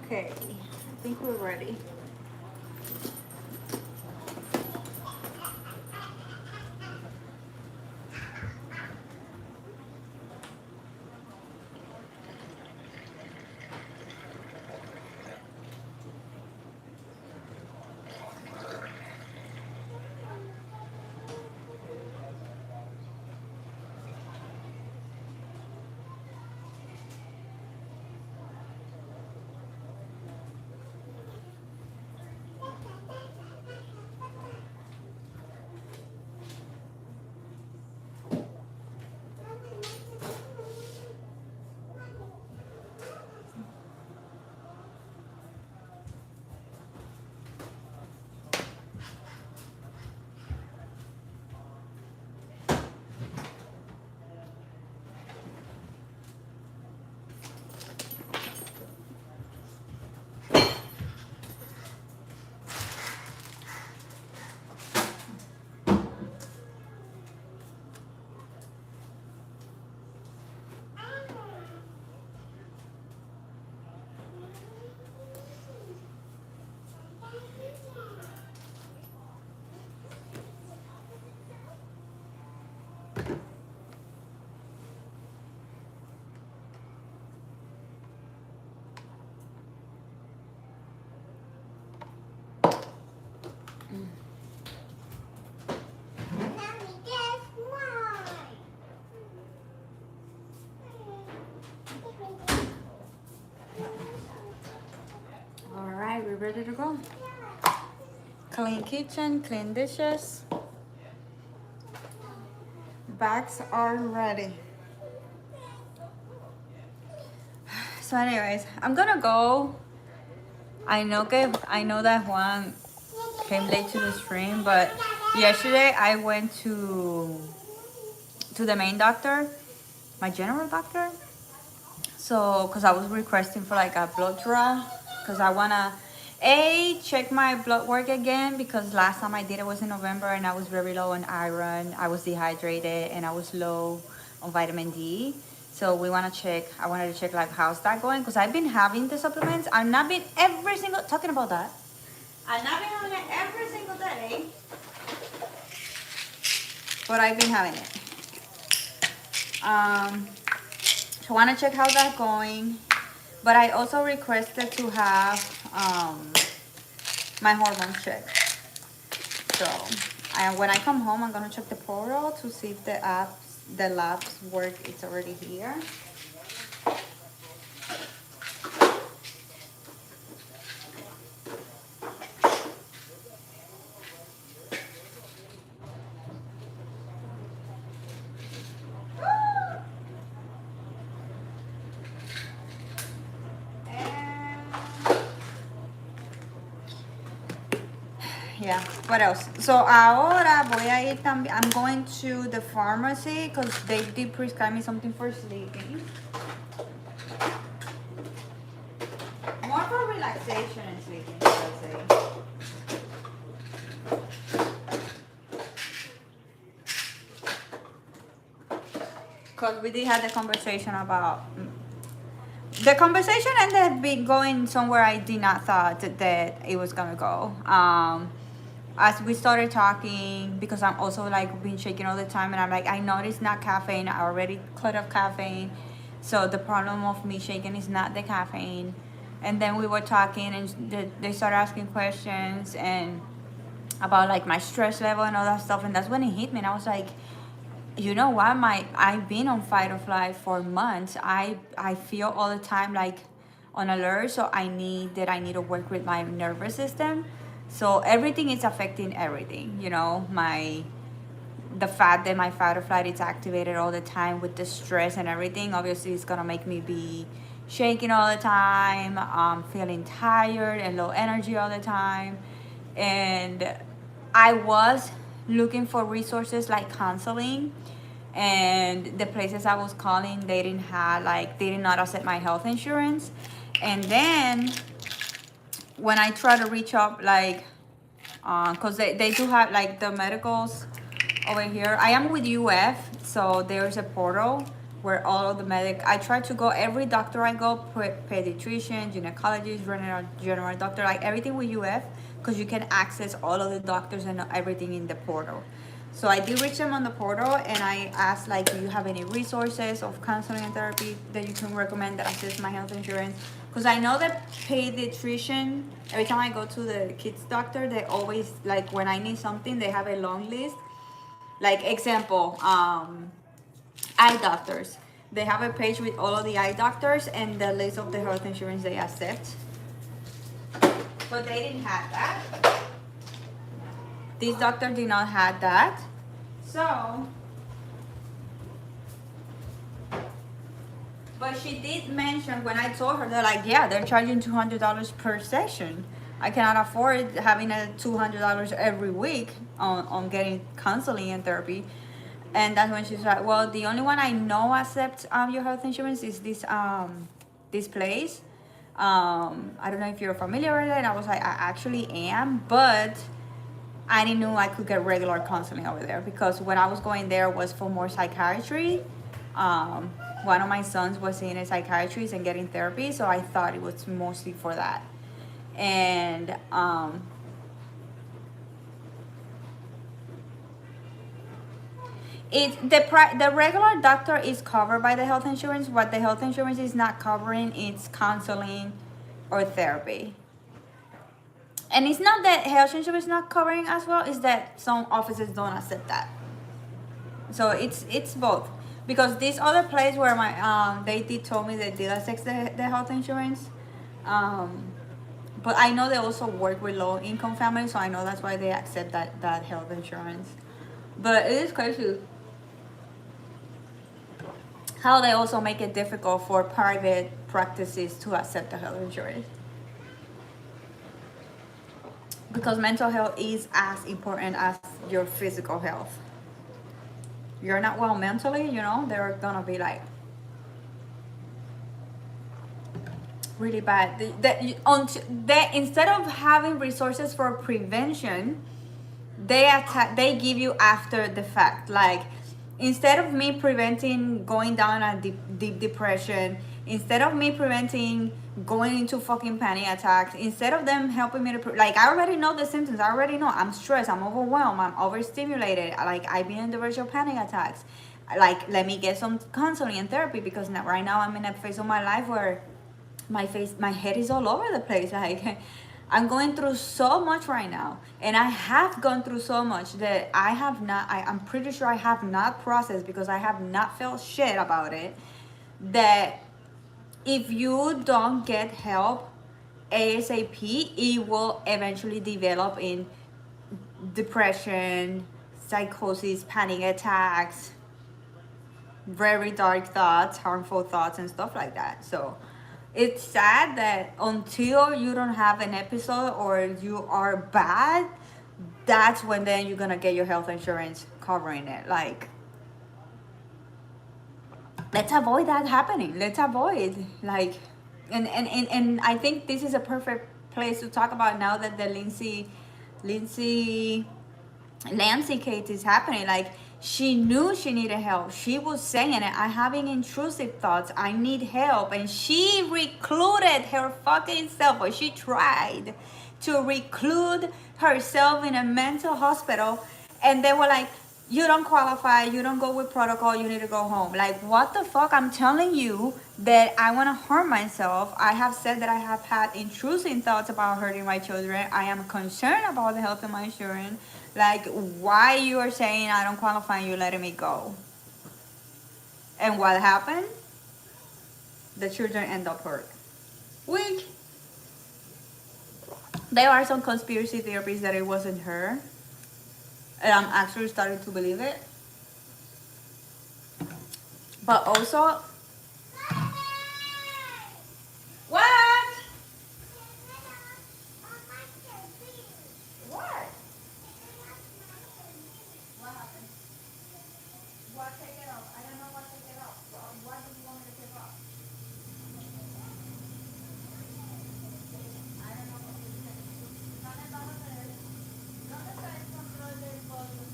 Okay, I think we're ready. ready to go. Clean kitchen, clean dishes. Bags are ready. So anyways, I'm gonna go. I know that Juan came late to the stream, but yesterday I went to the main doctor, my general doctor. So, cause I was requesting for like a blood draw, cause I wanna check my blood work again, because last time I did it was in November and I was very low on iron, I was dehydrated, and I was low on vitamin D. So we wanna check. I wanted to check like how's that going, cause I've been having the supplements. I've not been every single talking about that. I've not been having it every single day, but I've been having it. So I want to check how that's going. But I also requested to have my hormones checked. So when I come home, I'm going to check the portal to see if the labs work. It's already here. Yeah, what else? So ahora voy a ir también. I'm going to the pharmacy because they did prescribe me something for sleeping. More for relaxation and sleeping, I would say. Because we did have the conversation about. The conversation ended up going somewhere I did not thought that it was gonna go. As we started talking, because I'm also like been shaking all the time, and I'm like, I know it's not caffeine. I already cut off caffeine, so the problem of me shaking is not the caffeine. And then we were talking, and they started asking questions and about like my stress level and all that stuff, and that's when it hit me. And I was like, you know what? I've been on fight or flight for months. I feel all the time like on alert, so I need to work with my nervous system. So everything is affecting everything, you know, the fact that my fight or flight is activated all the time with the stress and everything, obviously it's gonna make me be shaking all the time, feeling tired and low energy all the time. And I was looking for resources like counseling, and the places I was calling, they did not accept my health insurance. And then when I try to reach up, like, because they do have like the medicals over here. I am with UF, so there's a portal where all of the I try to go, every doctor I go, pediatrician, gynecologist, general doctor, like everything with UF, because you can access all of the doctors and everything in the portal. So I did reach them on the portal, and I asked, like, do you have any resources of counseling and therapy that you can recommend that assist my health insurance? Because I know that pediatrician, every time I go to the kids doctor, they always, like, when I need something, they have a long list. Like, example, eye doctors. They have a page with all of the eye doctors and the list of the health insurance they accept. But they didn't have that. This doctor did not have that. So, but she did mention, when I told her, they're like, yeah, they're charging $200 per session. I cannot afford having a $200 every week on getting counseling and therapy. And that's when she's like, well, the only one I know accepts your health insurance is this place. I don't know if you're familiar with it. And I was like, I actually am, but I didn't know I could get regular counseling over there, because when I was going there was for more psychiatry. One of my sons was seeing a psychiatrist and getting therapy, so I thought it was mostly for that. And the regular doctor is covered by the health insurance. What the health insurance is not covering is counseling or therapy. And it's not that health insurance is not covering as well, it's that some offices don't accept that. So it's both. Because this other place where my they did told me they did accept the health insurance, But I know they also work with low income families, so I know that's why they accept that health insurance. But it is crazy how they also make it difficult for private practices to accept the health insurance. Because mental health is as important as your physical health. You're not well mentally, they're gonna be like really bad. Instead of having resources for prevention, they give you after the fact. Like, instead of me preventing going down a deep depression, instead of me preventing going into fucking panic attacks, instead of them helping me to like, I already know the symptoms. I already know I'm stressed, I'm overwhelmed, I'm overstimulated, like I've been in the verge of panic attacks. Like, let me get some counseling and therapy, because now, right now I'm in a phase of my life where my head is all over the place. Like, I'm going through so much right now, and I have gone through so much that I'm pretty sure I have not processed, because I have not felt shit about it, that if you don't get help ASAP, it will eventually develop in depression, psychosis, panic attacks, very dark thoughts, harmful thoughts, and stuff like that. So it's sad that until you don't have an episode or you are bad, that's when then you're gonna get your health insurance covering it. Like, let's avoid that happening. Let's avoid, like, and I think this is a perfect place to talk about now that the Lancey case is happening. Like, she knew she needed help. She was saying it. I'm having intrusive thoughts. I need help. And she recluded her fucking self, or she tried to reclude herself in a mental hospital. And they were like, you don't qualify. You don't go with protocol. You need to go home. Like, what the fuck? I'm telling you that I want to harm myself. I have said that I have had intrusive thoughts about hurting my children. I am concerned about the health of my children. Like, why you are saying I don't qualify and you letting me go? And what happened? The children end up hurt. Which, there are some conspiracy theories that it wasn't her. And I'm actually starting to believe it. But also, what? What? What happened? What, take it off? I don't know what take it off. What do you want me to take off? I don't know what to say. ¿Dónde está lo que es? ¿Dónde está el control del volumen?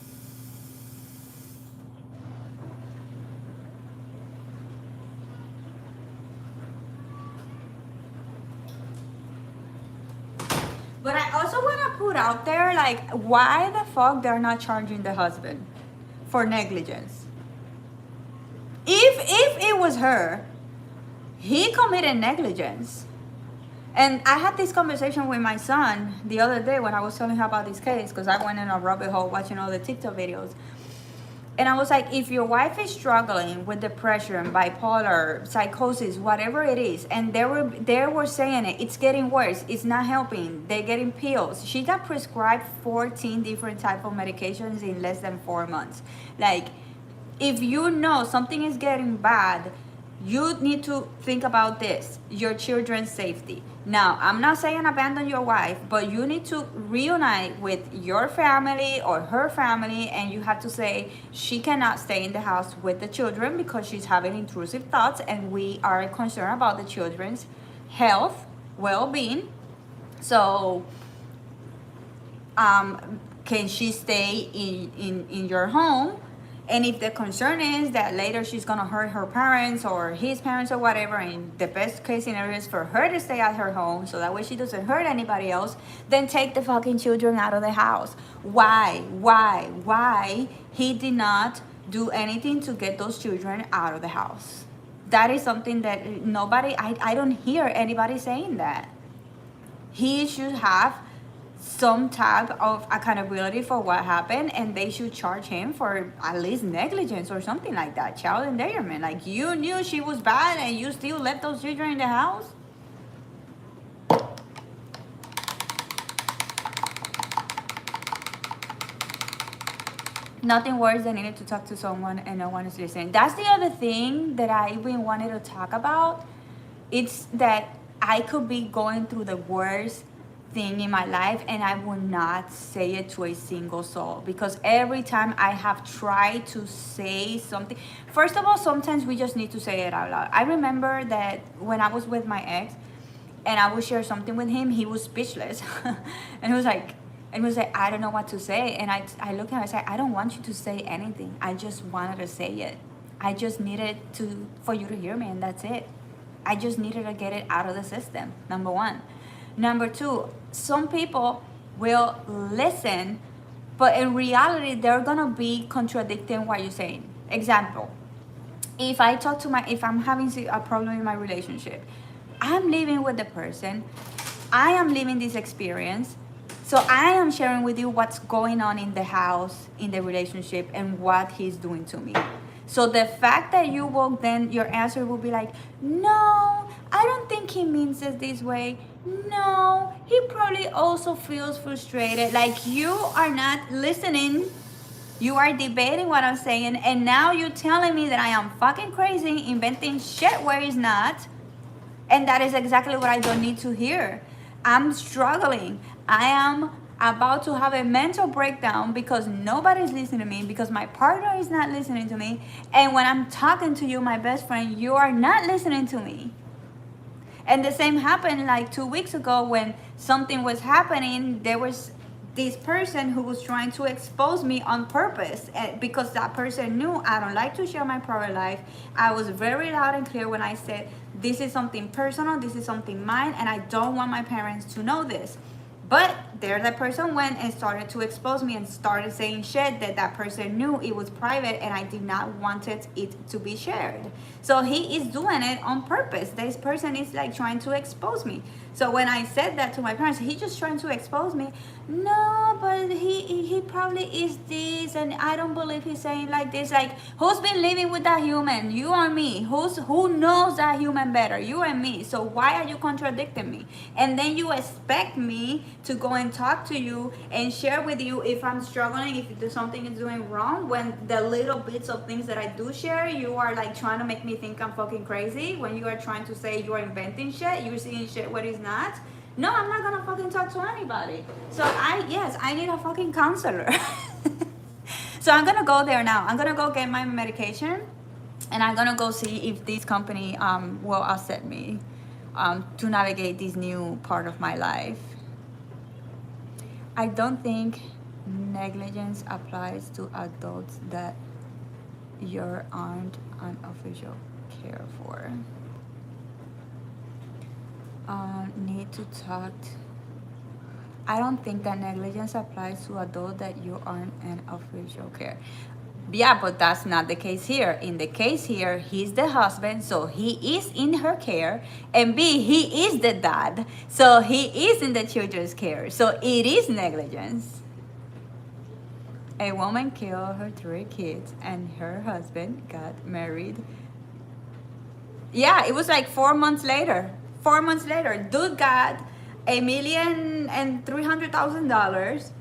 But I also want to put out there, like, why the fuck they're not charging the husband for negligence? If it was her, he committed negligence. And I had this conversation with my son the other day when I was telling him about this case, because I went in a rabbit hole watching all the TikTok videos. And I was like, if your wife is struggling with depression, bipolar, psychosis, whatever it is, and they were saying it's getting worse, it's not helping, they're getting pills. She got prescribed 14 different type of medications in less than 4 months. Like, if you know something is getting bad, you need to think about this, your children's safety. Now, I'm not saying abandon your wife, but you need to reunite with your family or her family, and you have to say she cannot stay in the house with the children because she's having intrusive thoughts, and we are concerned about the children's health, well-being. So, can she stay in your home? And if the concern is that later she's gonna hurt her parents or his parents or whatever, and the best case scenario is for her to stay at her home so that way she doesn't hurt anybody else, then take the fucking children out of the house. Why he did not do anything to get those children out of the house? That is something that I don't hear anybody saying that. He should have some type of accountability for what happened, and they should charge him for at least negligence or something like that, child endangerment. Like, you knew she was bad and you still left those children in the house. Nothing worse than needing to talk to someone and no one is listening. That's the other thing that I even wanted to talk about. It's that I could be going through the worst thing in my life and I will not say it to a single soul, because every time I have tried to say something, first of all, sometimes we just need to say it out loud. I remember that when I was with my ex and I would share something with him, he was speechless. And he was like, I don't know what to say. And I looked at him, I said, I don't want you to say anything. I just wanted to say it. I just needed for you to hear me, and that's it. I just needed to get it out of the system, number one. Number two, some people will listen, but in reality, they're gonna be contradicting what you're saying. Example, if I'm having a problem in my relationship, I'm living with the person, I am living this experience, so I am sharing with you what's going on in the house, in the relationship, and what he's doing to me. So the fact that you will, then your answer will be like, no, I don't think he means it this way. No, he probably also feels frustrated. Like, you are not listening. You are debating what I'm saying, and now you're telling me that I am fucking crazy, inventing shit where it's not. And that is exactly what I don't need to hear. I'm struggling. I am about to have a mental breakdown because nobody's listening to me, because my partner is not listening to me. And when I'm talking to you, my best friend, you are not listening to me. And the same happened like 2 weeks ago when something was happening. There was this person who was trying to expose me on purpose, because that person knew I don't like to share my private life. I was very loud and clear when I said, this is something personal, this is something mine, and I don't want my parents to know this. But there that person went and started to expose me and started saying shit that person knew it was private and I did not want it to be shared. So he is doing it on purpose. This person is like trying to expose me. So when I said that to my parents, he just trying to expose me. No, but he probably is this, and I don't believe he's saying like this. Like, who's been living with that human? You or me? Who knows that human better? You and me. So why are you contradicting me? And then you expect me to go and talk to you and share with you if I'm struggling, if there's something is doing wrong, when the little bits of things that I do share, you are like trying to make me think I'm fucking crazy, when you are trying to say you are inventing shit, you're seeing shit what is not. No, I'm not gonna fucking talk to anybody. So I need a fucking counselor. So I'm gonna go there now. I'm gonna go get my medication, and I'm gonna go see if this company will accept me to navigate this new part of my life. I don't think negligence applies to adults that you aren't an official care for. Need to talk. I don't think that negligence applies to adults that you aren't an official care. Yeah, but that's not the case here. In the case here, he's the husband, so he is in her care. And B, he is the dad, so he is in the children's care. So it is negligence. A woman killed her 3 kids and her husband got married. Yeah, it was like 4 months later. 4 months later, dude got $1,300,000.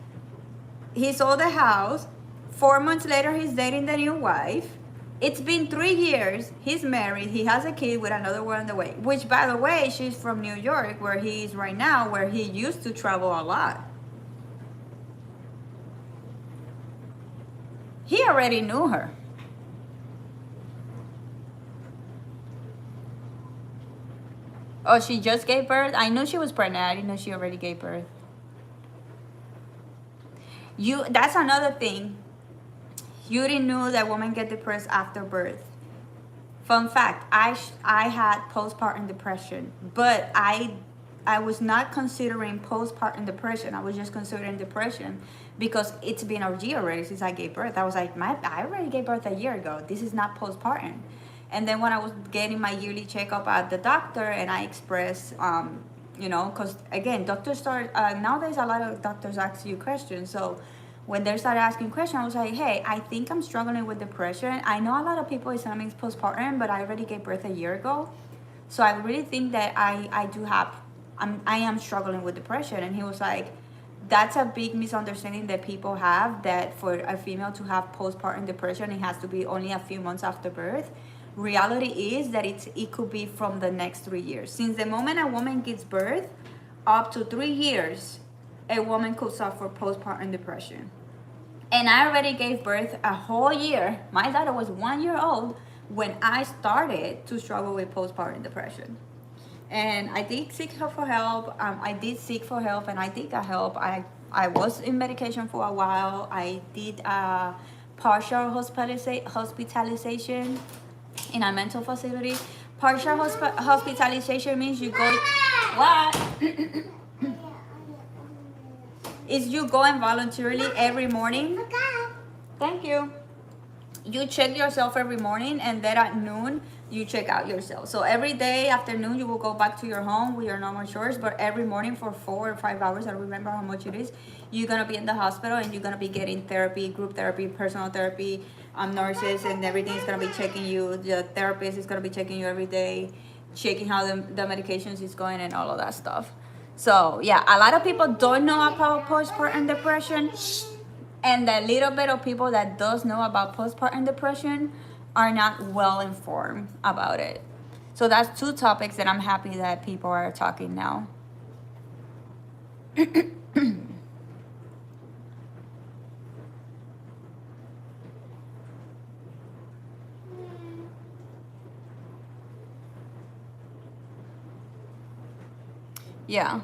He sold the house. 4 months later, he's dating the new wife. It's been 3 years. He's married. He has a kid with another one on the way. Which, by the way, she's from New York, where he is right now, where he used to travel a lot. He already knew her. Oh, she just gave birth? I knew she was pregnant. I didn't know she already gave birth. That's another thing. You didn't know that women get depressed after birth. Fun fact, I had postpartum depression, but I was not considering postpartum depression. I was just considering depression because it's been a year already since I gave birth. I was like, I already gave birth a year ago. This is not postpartum. And then when I was getting my yearly checkup at the doctor, and I expressed, because again, doctors start, nowadays a lot of doctors ask you questions. So when they started asking questions, I was like, hey, I think I'm struggling with depression. I know a lot of people is telling me it's postpartum, but I already gave birth a year ago. So I really think that I am struggling with depression. And he was like, that's a big misunderstanding that people have, that for a female to have postpartum depression, it has to be only a few months after birth. Reality is that it could be from the next 3 years. Since the moment a woman gives birth, up to 3 years, a woman could suffer postpartum depression. And I already gave birth a whole year. My daughter was 1 year old when I started to struggle with postpartum depression. And I did seek help for help. I did seek for help, and I did get help. I was in medication for a while. I did partial hospitalization in a mental facility. Partial hospitalization means you go. What? Is you go involuntarily every morning. Thank you. You check yourself every morning, and then at noon you check out yourself. So every day afternoon you will go back to your home with your normal chores, but every morning for 4 or 5 hours, I don't remember how much it is, you're gonna be in the hospital, and you're gonna be getting therapy, group therapy, personal therapy, nurses, and everything is gonna be checking you. The therapist is gonna be checking you every day, checking how the medications is going and all of that stuff. So yeah, a lot of people don't know about postpartum depression, and the little bit of people that does know about postpartum depression are not well informed about it. So that's two topics that I'm happy that people are talking now. Yeah,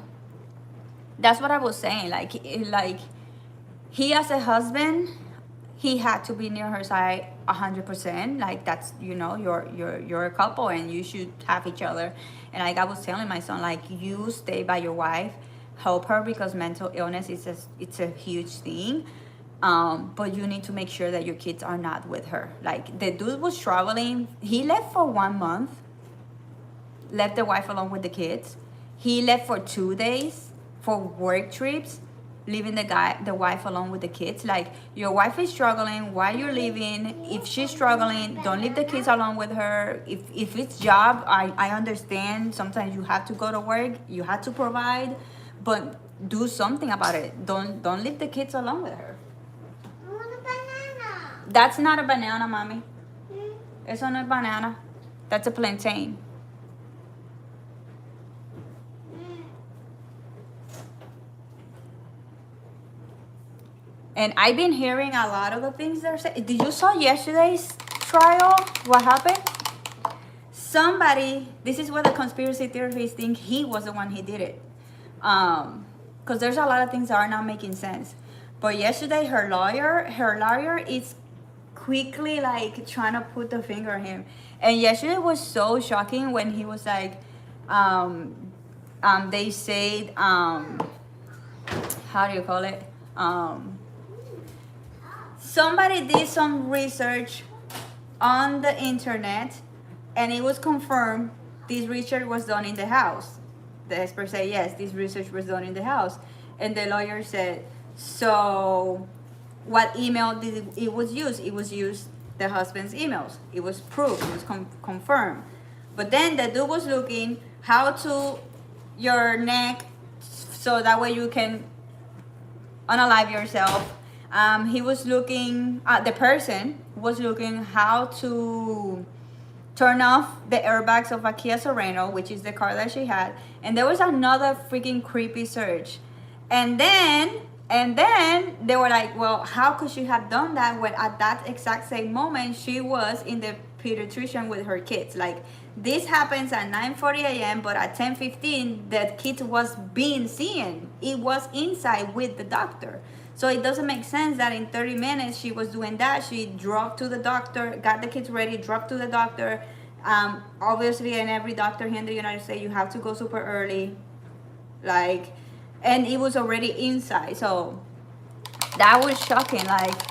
that's what I was saying. Like he as a husband, he had to be near her side 100%. Like that's, you're a couple and you should have each other. And like I was telling my son, like, you stay by your wife, help her, because mental illness it's a huge thing. But you need to make sure that your kids are not with her. Like the dude was traveling. He left for 1 month, left the wife alone with the kids. He left for 2 days for work trips, leaving the wife alone with the kids. Like, your wife is struggling while you're leaving. If she's struggling, don't leave the kids alone with her. If it's job, I understand. Sometimes you have to go to work, you have to provide, but do something about it. Don't leave the kids alone with her. I want a banana. That's not a banana, mommy. It's not a banana. That's a plantain. And I've been hearing a lot of the things they're saying. Did you saw yesterday's trial? What happened? Somebody, this is what the conspiracy theorists think, he was the one who did it. Because there's a lot of things that are not making sense. But yesterday, her lawyer is quickly like trying to put the finger on him. And yesterday was so shocking when he was like, they said, how do you call it? Somebody did some research on the internet, and it was confirmed this research was done in the house. The expert said, yes, this research was done in the house. And the lawyer said, so what email did it was used? It was used the husband's emails. It was proved, it was confirmed. But then the dude was looking how to your neck, so that way you can unalive yourself. He was looking, the person was looking how to turn off the airbags of a Kia Sorento, which is the car that she had. And there was another freaking creepy search. And then they were like, well, how could she have done that when at that exact same moment she was in the pediatrician with her kids? Like, this happens at 9:40 a.m., but at 10:15 the kid was being seen. It was inside with the doctor. So it doesn't make sense that in 30 minutes she was doing that. She drove to the doctor, got the kids ready, drove to the doctor. Obviously, in every doctor here in the United States, you have to go super early. Like, and it was already inside. So that was shocking. Like,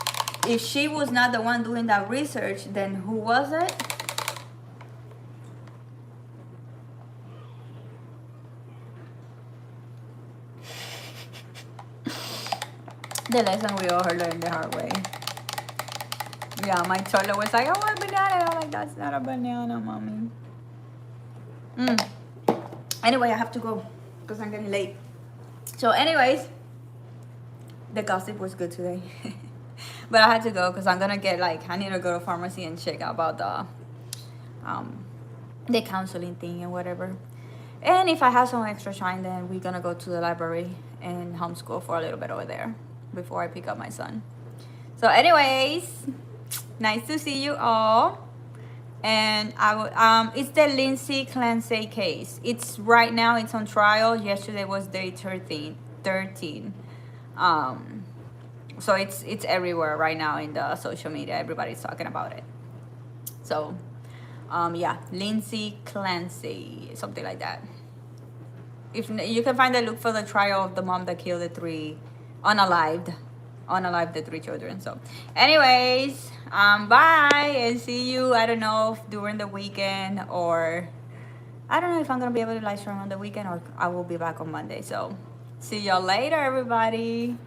if she was not the one doing that research, then who was it? The lesson we all learned the hard way. Yeah, my toddler was like, I want a banana. And I'm like, that's not a banana, mommy. Anyway, I have to go because I'm getting late. So anyways, The gossip was good today. But I had to go because I'm gonna get like, I need to go to pharmacy and check about um the counseling thing and whatever. And if I have some extra time, then we're gonna go to the library and homeschool for a little bit over there before I pick up my son. So anyways, nice to see you all. And it's the Lindsay Clancy case. It's right now, it's on trial. Yesterday was day 13. So it's everywhere right now in the social media. Everybody's talking about it. So yeah, Lindsay Clancy, something like that. If you can find it, look for the trial of the mom that killed the three unalived the three children. So anyways, bye, and see you, I don't know, during the weekend, or I don't know if I'm gonna be able to live stream on the weekend, or I will be back on Monday. So see y'all later, everybody.